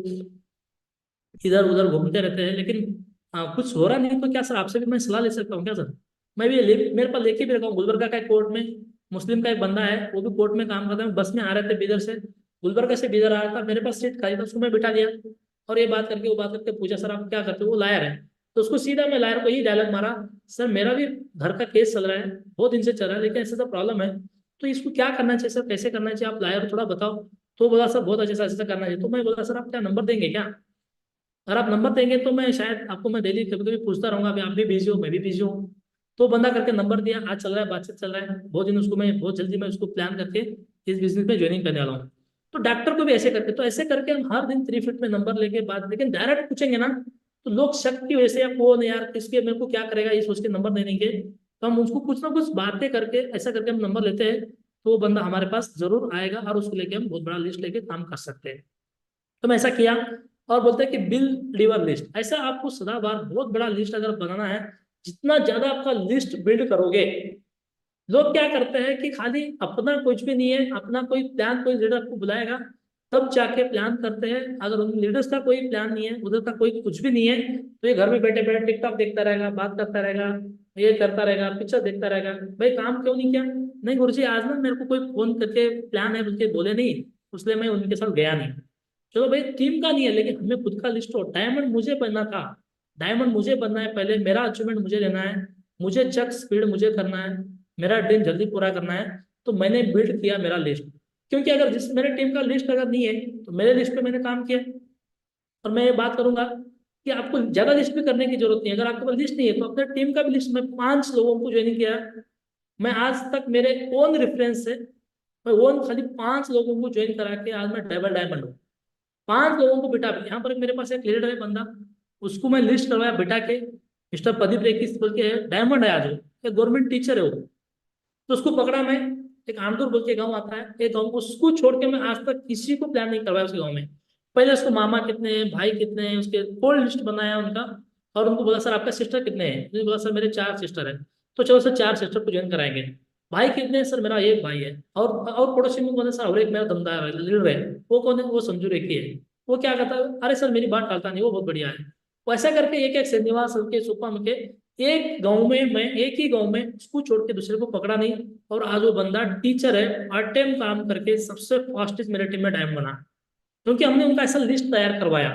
इधर उधर घूमते रहते हैं, लेकिन कुछ हो रहा नहीं, तो क्या सर आपसे भी मैं सलाह ले सकता हूँ क्या सर। मैं भी मेरे पास लेके भी रखा हूँ, गुलबर्गा का एक कोर्ट में मुस्लिम का एक बंदा है, वो भी कोर्ट में काम करता है। बस में आ रहे थे बीदर से, गुलबर्गा से बीदर आ रहा था, मेरे पास सीट खाली था, उसको मैं बिठा दिया। और ये बात करके, वो बात करके पूछा सर आप क्या करते हो, वो लायर है। तो उसको सीधा मैं लायर को यही डायलॉग मारा, सर मेरा भी घर का केस चल रहा है, बहुत दिन से चल रहा है, लेकिन ऐसा तो प्रॉब्लम है, तो इसको क्या करना चाहिए सर, कैसे करना चाहिए, आप लायर थोड़ा बताओ। तो बोला सर बहुत अच्छे से ऐसा करना चाहिए। तो मैं बोला सर आप क्या नंबर देंगे क्या, अगर आप नंबर देंगे तो मैं शायद आपको, मैं डेली कभी कभी पूछता रहूंगा, अभी आप भी बिजी हो मैं भी बिजी हूँ। तो बंदा करके नंबर दिया, आज चल रहा है, बातचीत चल रहा है, बहुत दिन उसको मैं, बहुत जल्दी मैं उसको प्लान करके इस बिजनेस में ज्वाइनिंग करने वाला हूँ। तो डॉक्टर को भी ऐसे करके, तो ऐसे करके हम हर दिन 3 फीट में नंबर लेके बात, लेकिन डायरेक्ट पूछेंगे ना, तो लोग शक की वजह से, या कौन है यार, किसके, मेरे को क्या करेगा, ये सोच के नंबर दे देंगे। तो हम उसको कुछ ना कुछ बातें करके, ऐसा करके हम नंबर लेते हैं, तो वो बंदा हमारे पास जरूर आएगा, और उसको लेके हम बहुत बड़ा लिस्ट लेके काम कर सकते हैं। तो मैं ऐसा किया। और बोलते हैं कि बिल डिवर लिस्ट, ऐसा आपको सदाबहार बहुत बड़ा लिस्ट अगर बनाना है, जितना ज्यादा आपका लिस्ट बिल्ड करोगे, लोग क्या करते हैं कि खाली अपना कुछ भी नहीं है, अपना कोई प्लान, कोई लीडर आपको बुलाएगा तब जाके प्लान करते हैं। अगर उन लीडर्स का कोई प्लान नहीं है, उधर का कोई कुछ भी नहीं है, तो ये घर में बैठे बैठे टिकटॉक देखता रहेगा, बात करता रहेगा, ये करता रहेगा, पिक्चर देखता रहेगा। भाई काम क्यों नहीं किया, नहीं गुरुजी आज ना मेरे को कोई फोन करके प्लान है उनके बोले नहीं, इसलिए मैं उनके साथ गया नहीं। चलो भाई टीम का नहीं है, लेकिन हमें खुद का लिस्ट हो, डायमंड मुझे बनना था, डायमंड मुझे बनना है, पहले मेरा अचीवमेंट मुझे लेना है, मुझे चक स्पीड मुझे करना है, मेरा ड्रीम जल्दी पूरा करना है। तो मैंने बिल्ड किया मेरा लिस्ट, क्योंकि अगर जिस मेरे टीम का लिस्ट अगर नहीं है, तो मेरे लिस्ट पे मैंने काम किया। और मैं ये बात करूंगा कि आपको ज्यादा लिस्ट भी करने की जरूरत नहीं है, अगर आपके पास लिस्ट नहीं है तो अपने टीम का भी लिस्ट, मैं 5 लोगों को ज्वाइन किया। मैं आज तक मेरे ओन रेफरेंस से, मैं ओन खाली 5 लोगों को ज्वाइन करा के आज मैं डबल डायमंड हूँ। 5 लोगों को बिठा, यहाँ पर मेरे पास एक लीडर है बंदा, उसको मैं लिस्ट करवाया बिठा के, मिस्टर प्रदीप रेखी बोल के डायमंड है आज वो, एक गवर्नमेंट टीचर है वो। तो उसको पकड़ा मैं, एक आमदूर बोल के गांव आता है, एक गांव, उसको छोड़ के मैं आज तक किसी को प्लान नहीं करवाया उसके गांव में। पहले उसको मामा कितने हैं, भाई कितने हैं, उसके होल लिस्ट बनाया उनका। और उनको बोला सर आपका सिस्टर कितने हैं, उसने बोला सर मेरे 4 सिस्टर हैं। तो चलो सर 4 सिस्टर को ज्वाइन कराएंगे। भाई कितने हैं, सर मेरा एक भाई है। और पड़ोसी में कौन है, सर और एक मेरा दमदार है, लीडर है, वो कौन है, वो संजू रेखी है। वो क्या करता है, अरे सर मेरी बात टालता नहीं, वो बहुत बढ़िया है। वो ऐसा करके एक एक श्रीनिवास के सुपम के, एक गांव में, मैं एक ही गांव में उसको छोड़ के दूसरे को पकड़ा नहीं। और आज वो बंदा टीचर है, पार्ट टाइम काम करके सबसे फास्टेस्ट मेरे टीम में टाइम बना, क्योंकि हमने उनका ऐसा लिस्ट तैयार करवाया।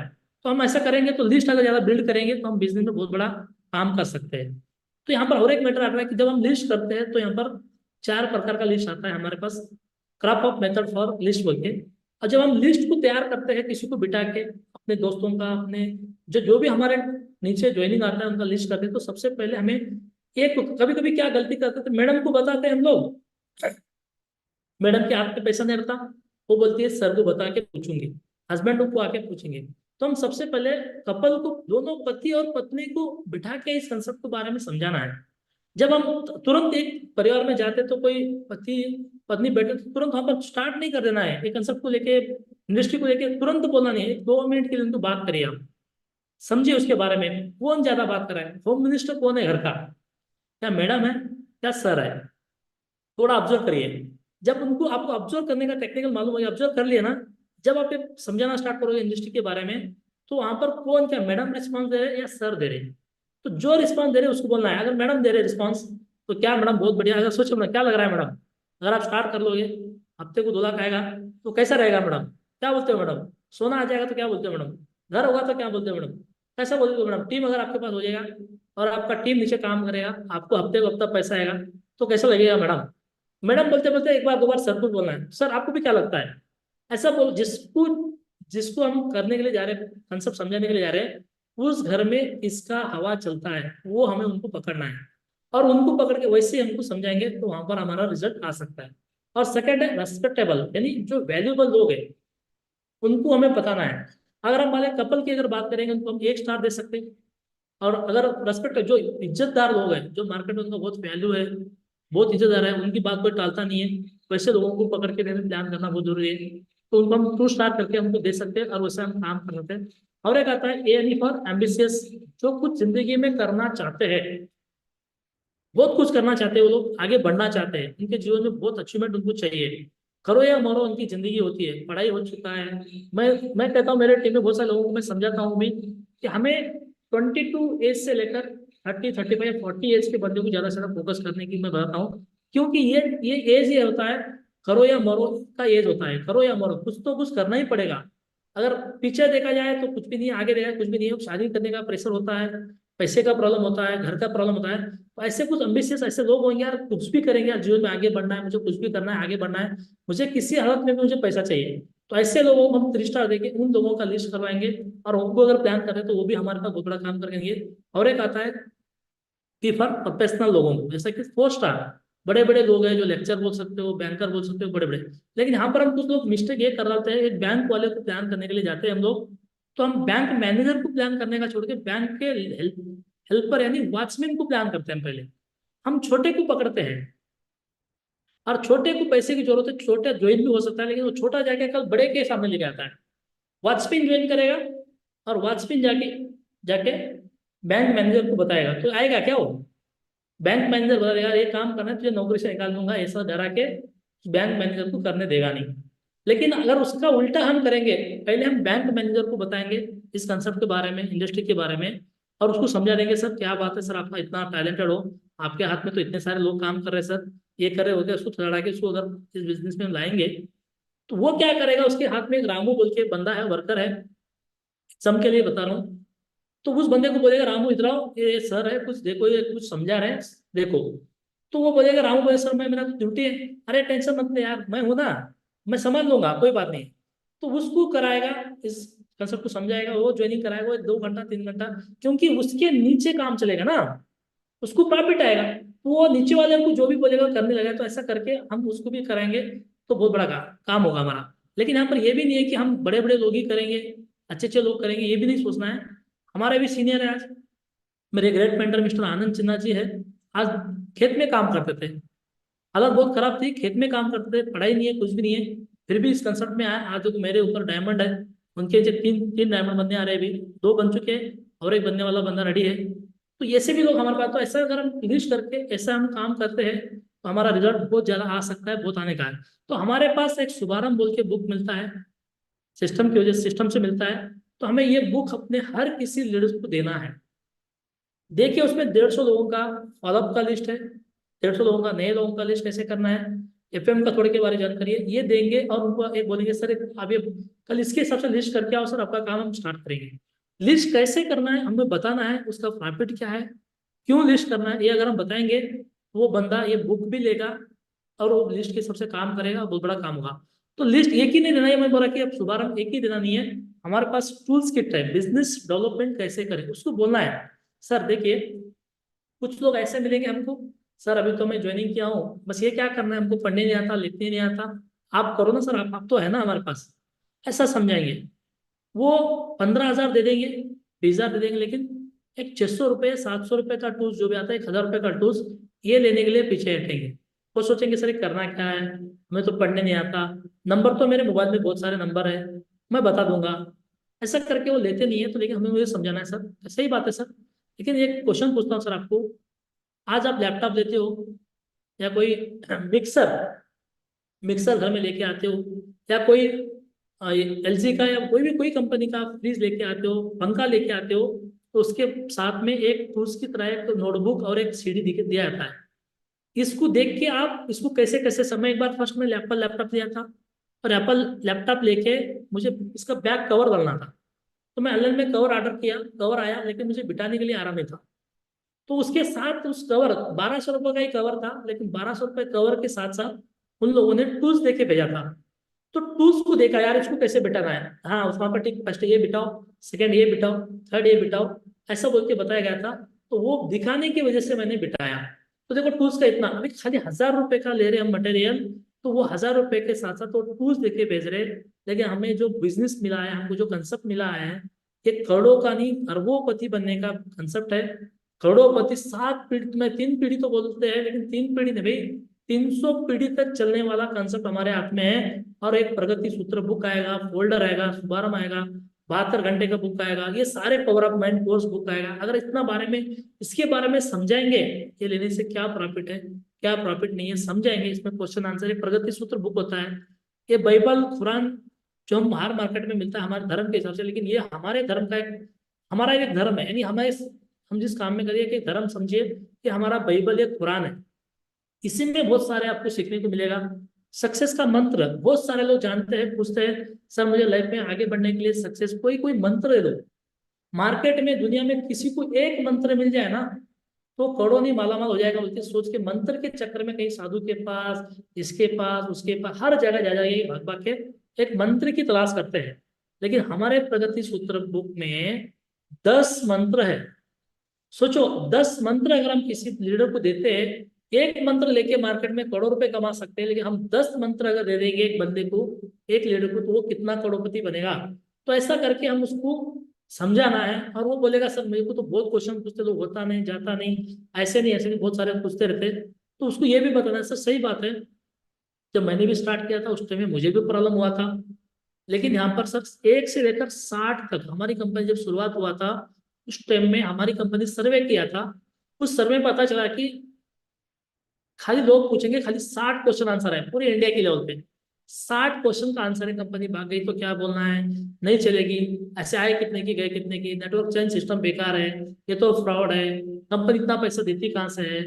तो हम ऐसा करेंगे, तो लिस्ट अगर ज्यादा बिल्ड करेंगे तो हम बिजनेस में बहुत बड़ा काम कर सकते हैं। तो यहाँ पर और एक मैटर आता है कि जब हम लिस्ट करते हैं तो यहाँ पर 4 प्रकार का लिस्ट आता है हमारे पास, crop of method for list बोल के। और जब हम लिस्ट को तैयार करते हैं किसी को बिठा के, अपने दोस्तों का, अपने जो जो भी हमारे नीचे ज्वाइनिंग आता है उनका लिस्ट करते हैं, तो सबसे पहले हमें एक, कभी कभी क्या गलती करते थे, मैडम को बताते हैं हम लोग, मैडम के हाथ पे पैसा नहीं रहता, वो बोलती है सर को बता के पूछूंगी, हस्बैंड को आके पूछेंगे। तो हम सबसे पहले कपल को, दोनों पति और पत्नी को बिठा के इस कंसेप्ट के बारे में समझाना है। जब हम तुरंत एक परिवार में जाते तो कोई पति पत्नी बैठे तो तुरंत वहां पर स्टार्ट नहीं कर देना है, एक कंसेप्ट को लेके, इंडस्ट्री को लेके तुरंत बोलना नहीं है, 2 मिनट के लिए उनको बात करिए आप, समझिए उसके बारे में, कौन ज्यादा बात कर रहा है, होम मिनिस्टर कौन है घर का, क्या मैडम है, क्या सर है। थोड़ा ऑब्जर्व करिए। जब उनको आपको ऑब्जर्व करने का टेक्निकल मालूम हो गया, ऑब्जर्व कर लिया ना, जब आप ये समझाना स्टार्ट करोगे इंडस्ट्री के बारे में, तो वहां पर कौन क्या मैडम रिस्पॉन्स दे रहे हैं या सर दे रहे हैं, तो जो रिस्पॉन्स दे रहे हैं उसको बोलना है। अगर मैडम दे रहे रिस्पॉन्स तो क्या मैडम बहुत बढ़िया, अगर सोचो मैडम क्या लग रहा है मैडम, अगर आप स्टार्ट कर लोगे, हफ्ते को 2 लाख आएगा तो कैसा रहेगा मैडम, क्या बोलते हो मैडम, सोना आ जाएगा तो क्या बोलते हो मैडम, घर होगा तो क्या बोलते हो मैडम, कैसा बोलते हो मैडम, टीम अगर आपके पास हो जाएगा और आपका टीम नीचे काम करेगा, आपको हफ्ते को हफ्ता पैसा आएगा, तो कैसा लगेगा मैडम। मैडम बोलते बोलते एक बार 2 बार सर को बोलना है, सर आपको भी क्या लगता है, ऐसा बोल, जिसको जिसको हम करने के लिए जा रहे हैं, कंसेप्ट समझाने के लिए जा रहे हैं, उस घर में इसका हवा चलता है, वो हमें उनको पकड़ना है, और उनको पकड़ के वैसे ही हमको समझाएंगे तो वहां पर हमारा रिजल्ट आ सकता है। और सेकंड है रेस्पेक्टेबल, यानी जो वैल्यूबल लोग हैं उनको हमें बताना है। अगर हम हमारे कपल की अगर बात करेंगे तो हम 1 स्टार दे सकते हैं। और अगर रेस्पेक्ट, जो इज्जतदार लोग हैं, जो मार्केट में उनका बहुत वैल्यू है, बहुत इज्जतदार है, उनकी बात कोई टालता नहीं है, वैसे लोगों को पकड़ के देने प्लान करना बहुत जरूरी है। तो उनको हम 2 स्टार करके हमको दे सकते हैं और वैसे हम काम कर सकते हैं। और एक आता है ए एनी फॉर एम्बिशियस, जो कुछ जिंदगी में करना चाहते हैं, बहुत कुछ करना चाहते हैं, वो लोग आगे बढ़ना चाहते हैं, उनके जीवन में बहुत अचीवमेंट उनको चाहिए, करो या मरो उनकी जिंदगी होती है, पढ़ाई हो चुका है। मैं कहता हूँ, मेरे टीम में बहुत सारे लोगों को मैं समझाता हूँ भी कि हमें 22 एज से लेकर 30, 35, 40 एज के बंदे को ज्यादा से ज्यादा फोकस करने की मैं बताता हूँ, क्योंकि ये एज ये होता है, करो या मरो का एज होता है, करो या मरो कुछ तो कुछ करना ही पड़ेगा। अगर पीछे देखा जाए तो कुछ भी नहीं है, आगे देखा जाए कुछ भी नहीं है, शादी करने का प्रेशर होता है, पैसे का प्रॉब्लम होता है, घर का प्रॉब्लम होता है, तो ऐसे कुछ एम्बिशियस ऐसे लोग होंगे यार, कुछ भी करेंगे यार, जीवन में आगे बढ़ना है, मुझे कुछ भी करना है, आगे बढ़ना है, मुझे किसी हालत में भी मुझे पैसा चाहिए, तो ऐसे लोगों को हम 3 स्टार देके उन लोगों का लिस्ट करवाएंगे, और उनको अगर प्लान करें तो वो भी हमारे पास बहुत बड़ा काम करेंगे। और एक आता है कि फॉर प्रोफेशनल लोगों को, जैसे कि 4 स्टार, बड़े बड़े लोग हैं जो लेक्चर बोल सकते हो, बैंकर बोल सकते हो, बड़े बड़े। लेकिन यहाँ पर हम कुछ लोग मिस्टेक ये कर रहे हैं, एक बैंक वाले को प्लान करने के लिए जाते हैं हम लोग, तो हम बैंक मैनेजर को प्लान करने का छोड़ के बैंक के हेल्पर यानी वॉचमैन को प्लान करते हैं पहले, हम छोटे को पकड़ते हैं। और छोटे को पैसे की जरूरत है, छोटा ज्वाइन भी हो सकता है, लेकिन वो छोटा जाके कल बड़े के सामने लेके आता है, वॉचमैन ज्वाइन करेगा, और वॉचमैन जाके जाके बैंक मैनेजर को बताएगा, तो आएगा क्या वो, बैंक मैनेजर बता देगा ये काम करना है, तुझे नौकरी से निकाल दूंगा, ऐसा डरा के बैंक मैनेजर को करने देगा नहीं। लेकिन अगर उसका उल्टा हम करेंगे, पहले हम बैंक मैनेजर को बताएंगे इस कंसेप्ट के बारे में, इंडस्ट्री के बारे में, और उसको समझा देंगे सर क्या बात है सर, आपका इतना टैलेंटेड हो, आपके हाथ में तो इतने सारे लोग काम कर रहे हैं सर, ये कर रहे होते, उसको चढ़ा के उसको अगर इस बिजनेस में हम लाएंगे, तो वो क्या करेगा, उसके हाथ में एक रामू बोल के बंदा है, वर्कर है, सम के लिए बता रहा हूँ, तो उस बंदे को बोलेगा रामू इधर आओ, ये सर है कुछ देखो, ये कुछ समझा रहे हैं देखो, तो वो बोलेगा, रामू बोले सर मैं, मेरा ड्यूटी है, अरे टेंशन मत ले यार, मैं हूं ना, मैं समझ लूंगा कोई बात नहीं, तो उसको कराएगा, इस कंसेप्ट को समझाएगा, वो ज्वाइनिंग कराएगा, वो 2 घंटा 3 घंटा, क्योंकि उसके नीचे काम चलेगा ना, उसको प्रॉफिट आएगा, तो वो नीचे वाले को जो भी बोलेगा करने लगा, तो ऐसा करके हम उसको भी कराएंगे, तो बहुत बड़ा काम होगा हमारा। लेकिन यहाँ पर ये भी नहीं है कि हम बड़े बड़े लोग ही करेंगे, अच्छे अच्छे लोग करेंगे, ये भी नहीं सोचना है। हमारे भी सीनियर है आज, मेरे ग्रेट मेंटर मिस्टर आनंद सिन्हा जी है, आज खेत में काम करते थे, हालत बहुत खराब थी, खेत में काम करते थे, पढ़ाई नहीं है कुछ भी नहीं है, फिर भी इस कंसर्ट में आए, आज तो मेरे ऊपर डायमंड है, उनके जो तीन तीन डायमंड बनने आ रहे हैं, अभी 2 बन चुके हैं और एक बनने वाला बंदा रेडी है। तो ऐसे भी लोग हमारे पास, तो ऐसा अगर हम लिस्ट करके ऐसा हम काम करते हैं, तो हमारा रिजल्ट बहुत ज्यादा आ सकता है, बहुत आने का है। तो हमारे पास एक शुभारंभ बोल के बुक मिलता है, सिस्टम की वजह से, सिस्टम से मिलता है, तो हमें ये बुक अपने हर किसी लीडर्स को देना है। देखिए उसमें 150 लोगों का फॉलोअप का लिस्ट है, 150 लोगों का नए लोगों का लिस्ट कैसे करना है, एफएम का थोड़े के बारे में जानकारी है, ये देंगे, और उनको एक बोलेंगे सर आप ये कल इसके हिसाब से लिस्ट करके आओ सर, आपका काम हम स्टार्ट करेंगे। लिस्ट कैसे करना है हमें बताना है, उसका प्रॉफिट क्या है, क्यों लिस्ट करना है, ये अगर हम बताएंगे तो वो बंदा ये बुक भी लेगा और वो लिस्ट के हिसाब से काम करेगा, बहुत बड़ा काम होगा। तो लिस्ट एक ही नहीं देना है, मैं बोला कि अब शुभारंभ एक ही देना नहीं है, हमारे पास टूल्स किट है, बिजनेस डेवलपमेंट कैसे करें उसको बोलना है। सर देखिए कुछ लोग ऐसे मिलेंगे हमको, सर अभी तो मैं ज्वाइनिंग किया हूँ, बस ये क्या करना है, हमको पढ़ने नहीं आता, लिखने नहीं आता, आप करो ना सर, आप तो है ना हमारे पास, ऐसा समझाएंगे। वो 15,000 दे देंगे, 20,000 दे देंगे, लेकिन एक 600 रुपये 700 रुपये का टूल्स जो भी आता है, 1,000 रुपये का टूल्स, ये लेने के लिए पीछे हटेंगे। वो सोचेंगे सर ये करना क्या है, हमें तो पढ़ने नहीं आता, नंबर तो मेरे मोबाइल में बहुत सारे नंबर है, मैं बता दूंगा, ऐसा करके वो लेते नहीं है। तो लेकिन हमें मुझे समझाना है सर, सही बात है सर, लेकिन एक क्वेश्चन पूछता हूँ सर आपको, आज आप लैपटॉप लेते हो, या कोई मिक्सर मिक्सर घर में लेके आते हो, या कोई एलजी का या कोई कंपनी का फ्रिज लेके आते हो, पंखा लेके आते हो, तो उसके साथ में एक टूल्स की तरह एक नोटबुक और एक सीडी दिया जाता है। इसको देख के आप इसको कैसे कैसे समय, एक बार फर्स्ट में एप्पल लैपटॉप लिया था, और एप्पल लैपटॉप लेके मुझे इसका बैक कवर डालना था। तो मैं ऑनलाइन में कवर ऑर्डर किया, कवर आया, लेकिन मुझे बिठाने के लिए आराम नहीं था। तो उसके साथ उस कवर, 1200 रुपये का ही कवर था, लेकिन 1200 रुपये कवर के साथ साथ उन लोगों ने टूल्स देके भेजा था। तो टूल्स को देखा, यार इसको कैसे बिठाना है, हाँ उस वहां पर ठीक, फर्स्ट ये बिठाओ, सेकंड ये बिठाओ, थर्ड ये बिठाओ, ऐसा बोल के बताया गया था। तो वो दिखाने की वजह से मैंने बिठाया। तो देखो टूल्स का इतना, अभी खाली 1000 रुपए का ले रहे हम मटेरियल, तो वो 1000 रुपए के साथ साथ वो टूल्स देके भेज रहे। लेकिन हमें जो बिजनेस मिला है, हमको जो कंसेप्ट मिला है, ये करोड़ों का नहीं अरबों बनने का कंसेप्ट है। करोड़ोपति 7 पीढ़ी में, 3 पीढ़ी तो बोलते हैं, लेकिन 3 पीढ़ी नहीं भाई, 300 पीढ़ी तक चलने वाला कंसेप्ट हमारे हाथ में है। और एक प्रगति सूत्र बुक आएगा, फोल्डर आएगा, शुभारंभ आएगा, 72 घंटे का बुक आएगा, ये सारे power of mind course book आएगा। अगर इतना बारे में, इसके बारे में समझाएंगे, ये लेने से क्या प्रॉफिट है, क्या प्रॉफिट नहीं है, समझाएंगे, इसमें क्वेश्चन आंसर, ये प्रगति सूत्र बुक होता है। ये बाइबल कुरान जो हम बाहर मार्केट में मिलता है हमारे धर्म के हिसाब से, लेकिन ये हमारे धर्म का एक, हमारा एक धर्म है, यानी हमारे, हम जिस काम में करिए कि धर्म समझिए कि हमारा बाइबल एक कुरान है। इसी में बहुत सारे आपको सीखने को मिलेगा। सक्सेस का मंत्र बहुत सारे लोग जानते हैं, पूछते हैं सर मुझे लाइफ में आगे बढ़ने के लिए सक्सेस, कोई कोई मंत्र दे दो। मार्केट में दुनिया में किसी को एक मंत्र मिल जाए ना, तो करोड़ों नहीं मालामाल हो जाएगा, बोलते सोच के मंत्र के चक्कर में कहीं साधु के पास, इसके पास, उसके पास, हर जगह जा जाएगी, भाग भाग के एक मंत्र की तलाश करते हैं। लेकिन हमारे प्रगति सूत्र बुक में 10 मंत्र है। सोचो 10 मंत्र अगर हम किसी लीडर को देते हैं, एक मंत्र लेके मार्केट में करोड़ रुपए कमा सकते हैं, लेकिन हम 10 मंत्र अगर दे देंगे एक बंदे को, एक लीडर को, तो वो कितना करोड़पति बनेगा। तो ऐसा करके हम उसको समझाना है। और वो बोलेगा सर मेरे को तो बहुत क्वेश्चन पूछते लोग, होता नहीं, जाता नहीं, ऐसे नहीं ऐसे नहीं, बहुत सारे पूछते रहते। तो उसको ये भी बताना है सर सही बात है, जब मैंने भी स्टार्ट किया था उस टाइम में मुझे भी प्रॉब्लम हुआ था। लेकिन यहाँ पर सर 1 से लेकर 60 तक हमारी कंपनी जब शुरुआत हुआ था, उस टाइम में हमारी कंपनी सर्वे किया था। उस सर्वे में पता चला कि खाली लोग पूछेंगे, खाली 60 क्वेश्चन आंसर है पूरे इंडिया के लेवल पे। 60 क्वेश्चन का आंसर है, कंपनी भाग गई तो क्या बोलना है, नहीं चलेगी, ऐसे आए कितने की गए कितने की, नेटवर्क चेंज सिस्टम बेकार है, ये तो फ्रॉड है, कंपनी इतना पैसा देती कहाँ से है।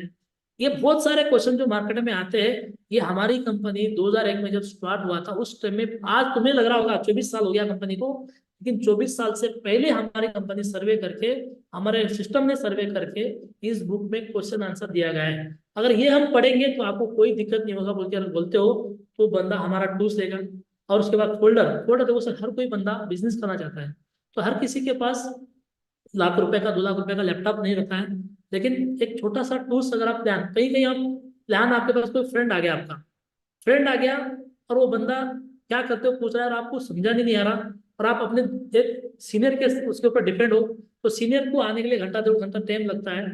ये बहुत सारे क्वेश्चन जो मार्केट में आते हैं, ये हमारी कंपनी 2001 में जब स्टार्ट हुआ था उस टाइम में, आज तुम्हें लग रहा होगा 24 साल हो गया कंपनी को, लेकिन 24 साल से पहले हमारी कंपनी सर्वे करके, हमारे सिस्टम ने सर्वे करके इस बुक में क्वेश्चन आंसर दिया गया है। अगर ये हम पढ़ेंगे तो आपको कोई दिक्कत नहीं होगा बोल के अगर बोलते हो, तो बंदा हमारा टूल्स लेगा। और उसके बाद फोल्डर, फोल्डर देखो सर, हर कोई बंदा बिजनेस करना चाहता है, तो हर किसी के पास लाख रुपए का 2 लाख रुपए का लैपटॉप नहीं रखा है। लेकिन एक छोटा सा टूल्स अगर आप प्लान, कहीं कहीं आप प्लान, आपके पास कोई फ्रेंड आ गया, आपका फ्रेंड आ गया, और वो बंदा क्या करते हो पूछ रहा है, और आपको समझाने नहीं आ रहा, और आप अपने एक सीनियर के उसके ऊपर डिपेंड हो, तो सीनियर को आने के लिए घंटा 2 घंटा टाइम लगता है।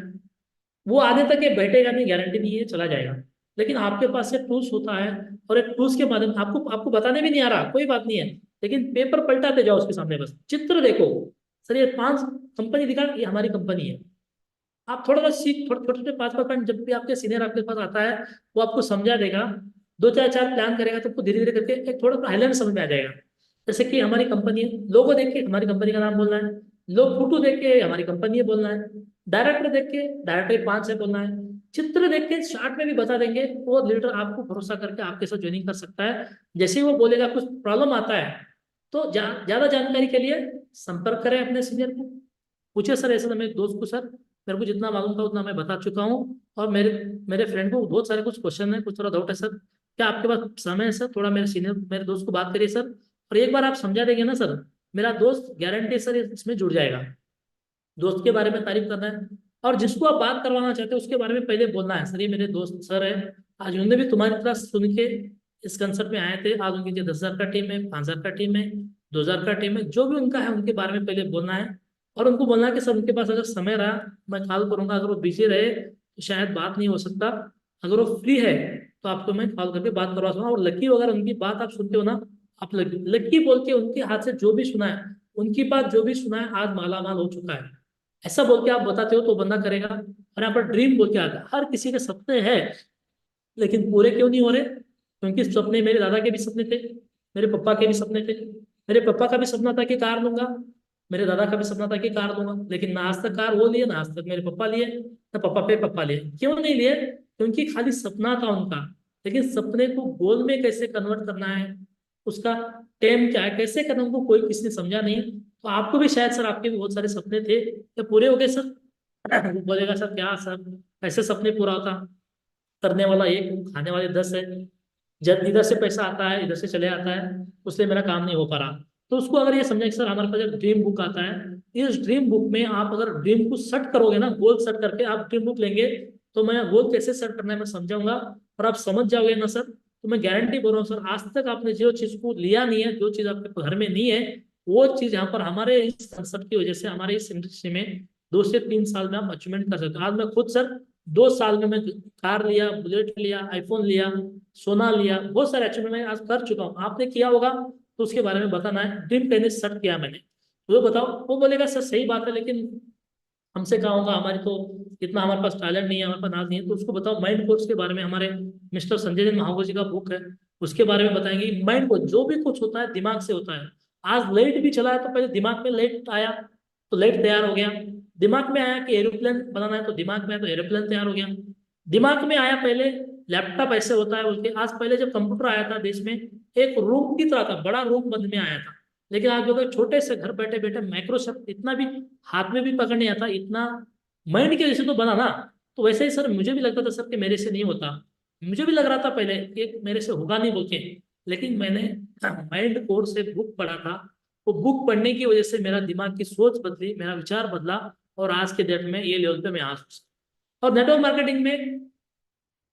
वो आने तक ये बैठेगा नहीं, गारंटी नहीं है, चला जाएगा। लेकिन आपके पास ये टूल्स होता है, और एक टूल्स के माध्यम आपको आपको बताने भी नहीं आ रहा, कोई बात नहीं है, लेकिन पेपर पलटाते जाओ उसके सामने, बस चित्र देखो, सर ये 5 कंपनी दिखा, ये हमारी कंपनी है। आप थोड़ा सा सीख, थोड़े छोटे छोटे 5 5 पॉइंट, जब भी आपके सीनियर आपके पास आता है, वो आपको समझा देगा, 2 4 4 प्लान करेगा, तो आपको धीरे धीरे करके एक थोड़ा सा हाईलाइट समझ में आ जाएगा। जैसे कि हमारी कंपनी है, लोगो देख के हमारी कंपनी का नाम बोलना है, लोग फोटो देख के हमारी कंपनी है बोलना है, डायरेक्टर देख के डायरेक्टर 5 है बोलना है, चित्र देख के शार्ट में भी बता देंगे, वो लीडर आपको भरोसा करके आपके साथ ज्वाइनिंग कर सकता है। जैसे ही वो बोलेगा कुछ प्रॉब्लम आता है, तो ज्यादा जानकारी के लिए संपर्क करें अपने सीनियर को, पूछे सर ऐसा, तो मेरे दोस्त को सर मेरे को जितना मालूम था उतना मैं बता चुका हूँ, और मेरे मेरे फ्रेंड को बहुत सारे कुछ क्वेश्चन है, कुछ थोड़ा डाउट है सर, क्या आपके पास समय है सर, थोड़ा मेरे सीनियर मेरे दोस्त को बात करिए सर, और एक बार आप समझा देंगे ना सर, मेरा दोस्त गारंटी सर इसमें जुड़ जाएगा। दोस्त के बारे में तारीफ करना है, और जिसको आप बात करवाना चाहते हो उसके बारे में पहले बोलना है, सर ये मेरे दोस्त सर है, आज उन्होंने भी तुम्हारी तरह सुन के इस कंसर्ट में आए थे, आज उनकी 10,000 का टीम है, 5,000 का टीम है, 2,000 का टीम है, जो भी उनका है उनके बारे में पहले बोलना है। और उनको बोलना है कि सर उनके पास अगर समय रहा मैं कॉल करूंगा, अगर वो बिजी रहे तो शायद बात नहीं हो सकता, अगर वो फ्री है तो आपको मैं कॉल करके बात करवा सकूंगा। और लकी वगैरह उनकी बात आप सुनते हो ना, आप लकी लकी बोल के उनके हाथ से जो भी सुना है, उनकी बात जो भी सुना है, आज माला माल हो चुका है, ऐसा बोल के आप बताते हो तो बंदा करेगा। और यहाँ पर ड्रीम बोल के आता है, हर किसी के सपने हैं, लेकिन पूरे क्यों नहीं हो रहे? क्योंकि सपने मेरे दादा के भी सपने थे, मेरे पापा के भी सपने थे। मेरे पापा का भी सपना था कि कार लूंगा, मेरे दादा का भी सपना था कि कार लूंगा, लेकिन ना आज तक कार वो लिए, ना आज तक मेरे पापा लिए, ना पापा पे पापा लिए। क्यों नहीं लिए? क्योंकि खाली सपना था उनका, लेकिन सपने को गोल में कैसे कन्वर्ट करना है, उसका टेम क्या है, कैसे करना, उनको कोई किसी ने समझा नहीं। तो आपको भी शायद सर, आपके भी बहुत सारे सपने थे, क्या पूरे हो गए सर? वो बोलेगा सर क्या सर, ऐसे सपने पूरा होता? करने वाला एक हूँ, खाने वाले 10 है। जब इधर से पैसा आता है, इधर से चले आता है, उसलिए मेरा काम नहीं हो पा रहा। तो उसको अगर ये समझे कि सर हमारे पास एक ड्रीम बुक आता है, इस ड्रीम बुक में आप अगर ड्रीम को सेट करोगे ना, गोल सेट करके आप ड्रीम बुक लेंगे, तो मैं गोल कैसे सेट करना है मैं समझाऊंगा, और आप समझ जाओगे ना सर, तो मैं गारंटी बोल रहा हूँ सर, आज तक आपने जो चीज को लिया नहीं है, जो चीज आपके घर में नहीं है, वो चीज यहाँ पर हमारे इस कंसेप्ट की वजह से, हमारे इस इंडस्ट्री में 2 से 3 साल में आप अचीवमेंट कर सकते हो। आज मैं खुद सर 2 साल में मैं कार लिया, बुलेट लिया, आईफोन लिया, सोना लिया, बहुत सारे अचीवमेंट मैं आज कर चुका हूँ। आपने किया होगा तो उसके बारे में बताना है, ड्रीम कहने सेट किया मैंने, वो बताओ। वो बोलेगा सर सही बात है, लेकिन हमसे कहा होगा, हमारी तो इतना हमारे पास टैलेंट नहीं है, हमारे पास नाज नहीं है। तो उसको बताओ माइंड कोर्स के बारे में, हमारे मिस्टर संजय जैन महावर जी का बुक है, उसके बारे में बताएंगे। माइंड को जो भी कुछ होता है दिमाग से होता है। आज लाइट भी चला है तो पहले दिमाग में लाइट आया, तो लाइट तैयार हो गया। दिमाग में आया कि एरोप्लेन बनाना है, तो दिमाग में आया तो एरोप्लेन तैयार हो गया। दिमाग में आया पहले लैपटॉप ऐसे होता है बोल के, आज पहले जब कंप्यूटर आया था देश में, एक रूम की तरह था, बड़ा रूम बंद में आया था। लेकिन आज जो कि छोटे से घर बैठे बैठे माइक्रोसॉफ्ट, इतना भी हाथ में भी पकड़ नहीं आता, इतना माइंड के वजह से तो बना ना। तो वैसे ही सर मुझे भी लगता था सर कि मेरे से नहीं होता, मुझे भी लग रहा था पहले कि मेरे से होगा नहीं बोल के। लेकिन मैंने माइंड कोर्स से बुक पढ़ा था, वो बुक पढ़ने की वजह से मेरा दिमाग की सोच बदली, मेरा विचार बदला, और आज के डेट में ये लेवल पे मैं आ सकता हूँ। और नेटवर्क मार्केटिंग में,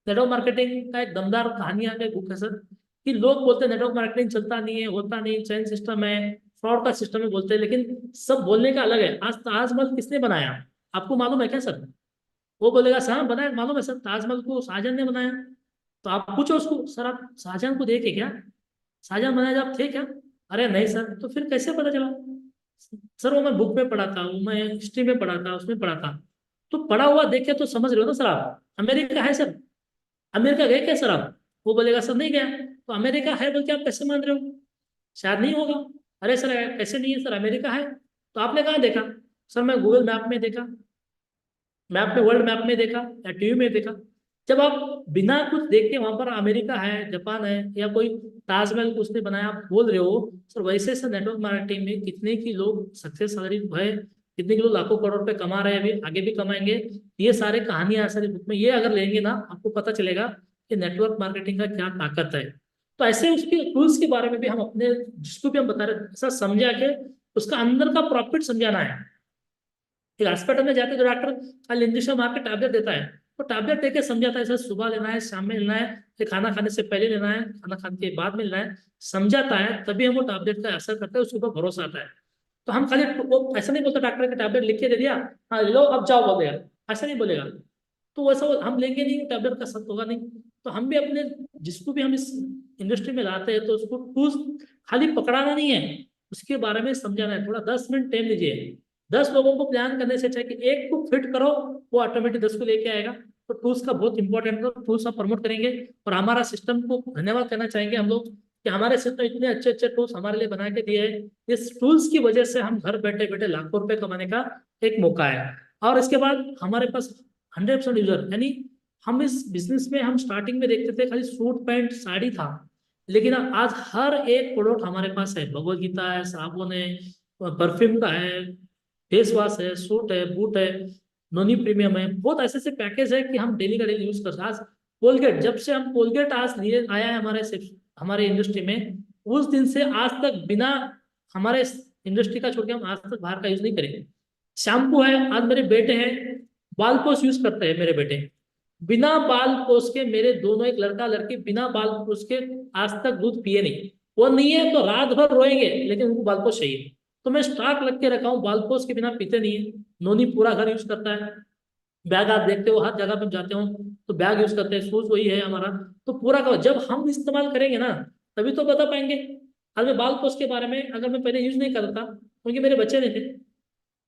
नेटवर्क मार्केटिंग का एक दमदार कहानियां का बुक है सर, कि लोग बोलते हैं नेटवर्क मार्केटिंग चलता नहीं है, होता नहीं, चैन सिस्टम है, फ्रॉड का सिस्टम है बोलते हैं, लेकिन सब बोलने का अलग है। आज ताजमहल किसने बनाया, आपको मालूम है क्या सर? वो बोलेगा सर हाँ, बनाया मालूम है सर, ताजमहल को शाहजहां ने बनाया। तो आप पूछो उसको, सर आप शाहजहां को देखे क्या, शाहजहां बनाया जब थे क्या? अरे नहीं सर। तो फिर कैसे पता चला? सर वो मैं बुक में पढ़ा था, वो मैं हिस्ट्री में पढ़ा था, उसमें पढ़ा था। तो पढ़ा हुआ देख के तो समझ रहे हो ना सर आप, अमेरिका है सर, अमेरिका गए क्या सर आप? वो बोलेगा सर नहीं गया। तो अमेरिका है बोल के आप कैसे मान रहे हो? शायद नहीं होगा। अरे सर कैसे नहीं है सर, अमेरिका है। तो आपने कहाँ देखा? सर मैं गूगल मैप में देखा, मैप में, वर्ल्ड मैप में देखा, या टीवी में देखा। जब आप बिना कुछ देखे वहां पर अमेरिका है, जापान है, या कोई ताजमहल को उसने बनाया आप बोल रहे हो सर, वैसे सर नेटवर्क मार्केटिंग में कितने की लोग सक्सेस है, कितने के लोग लाखों करोड़ रुपए कमा रहे हैं, अभी आगे भी कमाएंगे। ये सारे कहानियां सारी बुक में, ये अगर लेंगे ना आपको पता चलेगा कि नेटवर्क मार्केटिंग का क्या ताकत है। तो ऐसे उसके टूल्स के बारे में भी हम अपने, जिसको भी हम बता रहे हैं, ऐसा समझा के उसका अंदर का प्रॉफिट समझाना है। फिर हॉस्पिटल में जाके जो डॉक्टर खाली इंजेक्शन मार के टैबलेट देता है, तो टैबलेट देके समझाता है सर सुबह लेना है, शाम में लेना है, फिर खाना खाने से पहले लेना है, खाना खाने के बाद में लेना है, समझाता है, तभी हम वो टैबलेट का असर करता है, उसके ऊपर भरोसा आता है। तो हम खाली वो ऐसा नहीं बोलता डॉक्टर के टैबलेट लिख के दे दिया, हाँ लो अब जाओ बोलेगा, ऐसा नहीं बोलेगा। तो वैसा हम लेंगे नहीं, टैबलेट का असर होगा नहीं। तो हम भी अपने, जिसको भी हम इस इंडस्ट्री में लाते हैं, तो उसको टूल्स खाली पकड़ाना नहीं है, उसके बारे में समझाना है। थोड़ा 10 मिनट टाइम लीजिए, 10 लोगों को प्लान करने से अच्छा है कि एक को फिट करो, वो ऑटोमेटिक 10 को लेके आएगा। तो टूल्स का बहुत इंपॉर्टेंट है, टूल्स हम प्रमोट करेंगे। और हमारा सिस्टम को धन्यवाद करना चाहेंगे हम लोग, कि हमारे सिस्टम इतने अच्छे अच्छे टूल्स हमारे लिए बना के दिए हैं। इस टूल्स की वजह से हम घर बैठे बैठे लाखों रुपए कमाने का एक मौका है। और इसके बाद हमारे पास 100% यूजर, यानी हम इस बिजनेस में, हम स्टार्टिंग में देखते थे खाली सूट पैंट साड़ी था, लेकिन आज हर एक प्रोडक्ट हमारे पास है, भगवत गीता है, साबुन है, परफ्यूम का है, फेस वॉश है, सूट है, बूट है, नोनी प्रीमियम है, बहुत ऐसे ऐसे पैकेज है कि हम डेली का डेली यूज कर सकते हैं। आज कोलगेट, जब से हम कोलगेट आज लिए आया है हमारे इंडस्ट्री में, उस दिन से आज तक बिना, हमारे इंडस्ट्री का छोड़ के हम आज तक बाहर का यूज नहीं करेंगे। शैम्पू है, आज मेरे बेटे हैं बाल पोस्ट यूज करते हैं, मेरे बेटे बिना बाल पोस्ट के, मेरे दोनों एक लड़का लड़की बिना बाल पोस्ट के आज तक दूध पिए नहीं। वो नहीं है तो रात भर रोएंगे, लेकिन उनको बाल पोस्ट चाहिए। तो मैं स्टॉक रख के रखा हूँ, बाल पोस्ट के बिना पीते नहीं है। नोनी पूरा घर यूज करता है। बैग आप देखते हो हर जगह पे जाते हो तो बैग यूज करते हैं, शूज वही है हमारा। तो पूरा का जब हम इस्तेमाल करेंगे ना, तभी तो बता पाएंगे। आज मैं बाल पोस्ट के बारे में, अगर मैं पहले यूज नहीं करता, क्योंकि मेरे बच्चे नहीं थे,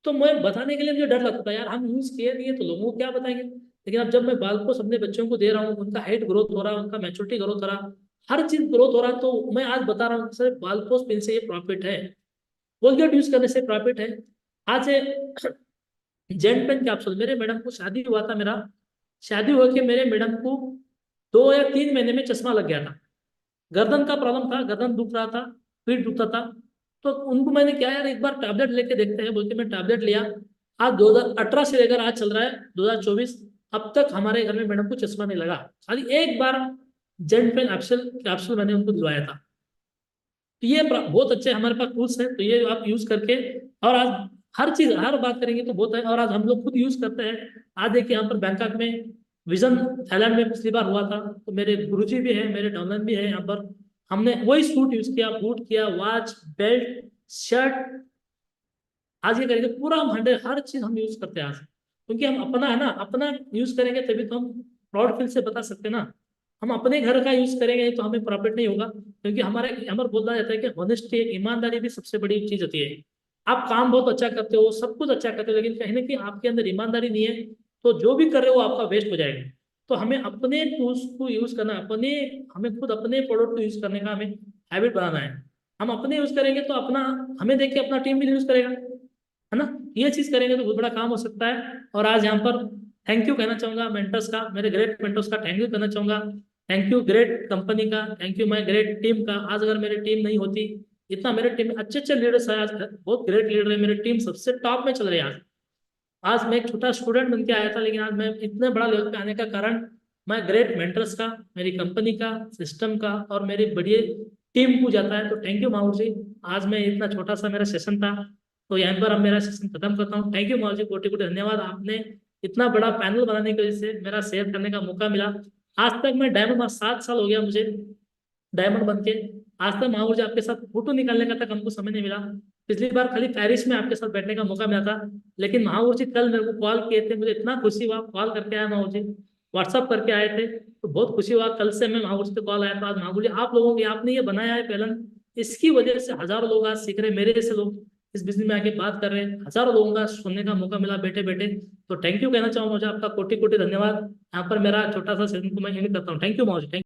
तो मैं बताने के लिए मुझे डर लगता था, यार हम यूज किए नहीं है तो लोगों को क्या बताएंगे। लेकिन अब जब मैं बालपोष अपने बच्चों को दे रहा हूँ, उनका हाइट ग्रोथ हो रहा है, उनका मैच्योरिटी ग्रोथ हो रहा, हर चीज ग्रोथ हो रहा, तो मैं आज बता रहा हूँ सर बालपोष पिन से ये प्रॉफिट है, कोलगेट यूज करने से प्रॉफिट है। आज जेंट पेन कैप्सूल, मेरे मैडम को शादी हुआ था, मेरा शादी हुआ कि मेरे मैडम को 2 या 3 महीने में चश्मा लग गया था। गर्दन का प्रॉब्लम था, गर्दन दुख रहा था, पीठ दुखता था। तो उनको मैंने क्या यार एक बार टैबलेट लेके देखते हैं बोल के मैं टैबलेट लिया। आज 2018 से लेकर आज चल रहा है 2024, अब तक हमारे घर में मैडम को चश्मा नहीं लगा। खाली एक बार जेंट पेन कैप्सूल कैप्सूल मैंने उनको दिलवाया था। तो ये बहुत अच्छे हमारे पास टूल्स हैं, तो ये आप यूज करके, और आज हर चीज हर बात करेंगे तो बहुत है, और आज हम लोग खुद यूज करते हैं। आज देखिए यहाँ पर बैंकॉक में विजन थाईलैंड में पिछली बार हुआ था, तो मेरे गुरुजी भी है, मेरे डाउनलाइन भी है यहाँ पर। हमने वही सूट यूज किया, बूट किया, वॉच, बेल्ट, शर्ट, आज ये करेंगे पूरा हम 100 हर चीज हम यूज करते हैं आज, क्योंकि हम अपना है ना, अपना यूज करेंगे तभी तो हम प्राउड फील से बता सकते हैं ना। हम अपने घर का यूज करेंगे तो हमें प्रॉफिट नहीं होगा, क्योंकि हमारे बोला जाता है कि होनेस्टी, ईमानदारी भी सबसे बड़ी चीज होती है। आप काम बहुत अच्छा करते हो, सब कुछ अच्छा करते हो, लेकिन कहीं ना कहीं आपके अंदर ईमानदारी नहीं है, तो जो भी कर रहे हो आपका वेस्ट हो जाएगा। तो हमें अपने टूल्स को यूज करना, अपने, हमें खुद अपने प्रोडक्ट को यूज करने का हमें हैबिट बनाना है। हम अपने यूज करेंगे तो अपना, हमें देख के अपना टीम भी यूज करेगा, है ना। ये चीज करेंगे तो बहुत बड़ा काम हो सकता है। और आज यहाँ पर थैंक यू कहना चाहूंगा मेंटर्स का, मेरे ग्रेट मेंटर्स का थैंक यू कहना चाहूंगा। थैंक यू ग्रेट कंपनी का, thank you my great team का। आज अगर मेरी टीम नहीं होती, इतना मेरे टीम में अच्छे अच्छे लीडर्स है, आज बहुत ग्रेट लीडर है, मेरी टीम सबसे टॉप में चल रही है आज। आज मैं एक छोटा स्टूडेंट बन के आया था, लेकिन आज मैं इतने बड़ा लेवल पे आने का कारण मैं ग्रेट मेंटर्स का, मेरी कंपनी का, सिस्टम का, और मेरी बड़ी टीम को जाता है। तो थैंक यू माहौर जी। आज मैं इतना छोटा सा मेरा सेशन था, तो यहाँ पर अब मेरा सेशन खत्म करता हूँ। थैंक यू माहौर जी, कोटि कोटि धन्यवाद। आपने इतना बड़ा पैनल बनाने की वजह से मेरा शेयर करने का मौका मिला। आज तक मैं डायमंड में 7 साल हो गया मुझे डायमंड बन के, आज तक महावीर जी आपके साथ फोटो निकालने का तक हमको समय नहीं मिला। पिछली बार खाली पेरिस में आपके साथ बैठने का मौका मिला था, लेकिन महावीर जी कल मेरे को कॉल किए थे, मुझे इतना खुशी हुआ, कॉल करके आया महावीर जी, व्हाट्सअप करके आए थे, तो बहुत खुशी हुआ। कल से मैं महावीर जी पे कॉल आया था। आज महावीर जी आप लोगों की, आपने ये बनाया है पहलन, इसकी वजह से हजारों लोग आज सीख रहे, मेरे से लोग इस बिजनेस में आके बात कर रहे हैं, हजारों लोगों का सुनने का मौका मिला बैठे बैठे। तो थैंक यू कहना चाहूंगा मुझे, आपका कोटि कोटि धन्यवाद। यहाँ पर मेरा छोटा सा सेशन को मैं एंड करता हूँ। Thank you Mahavir ji, thank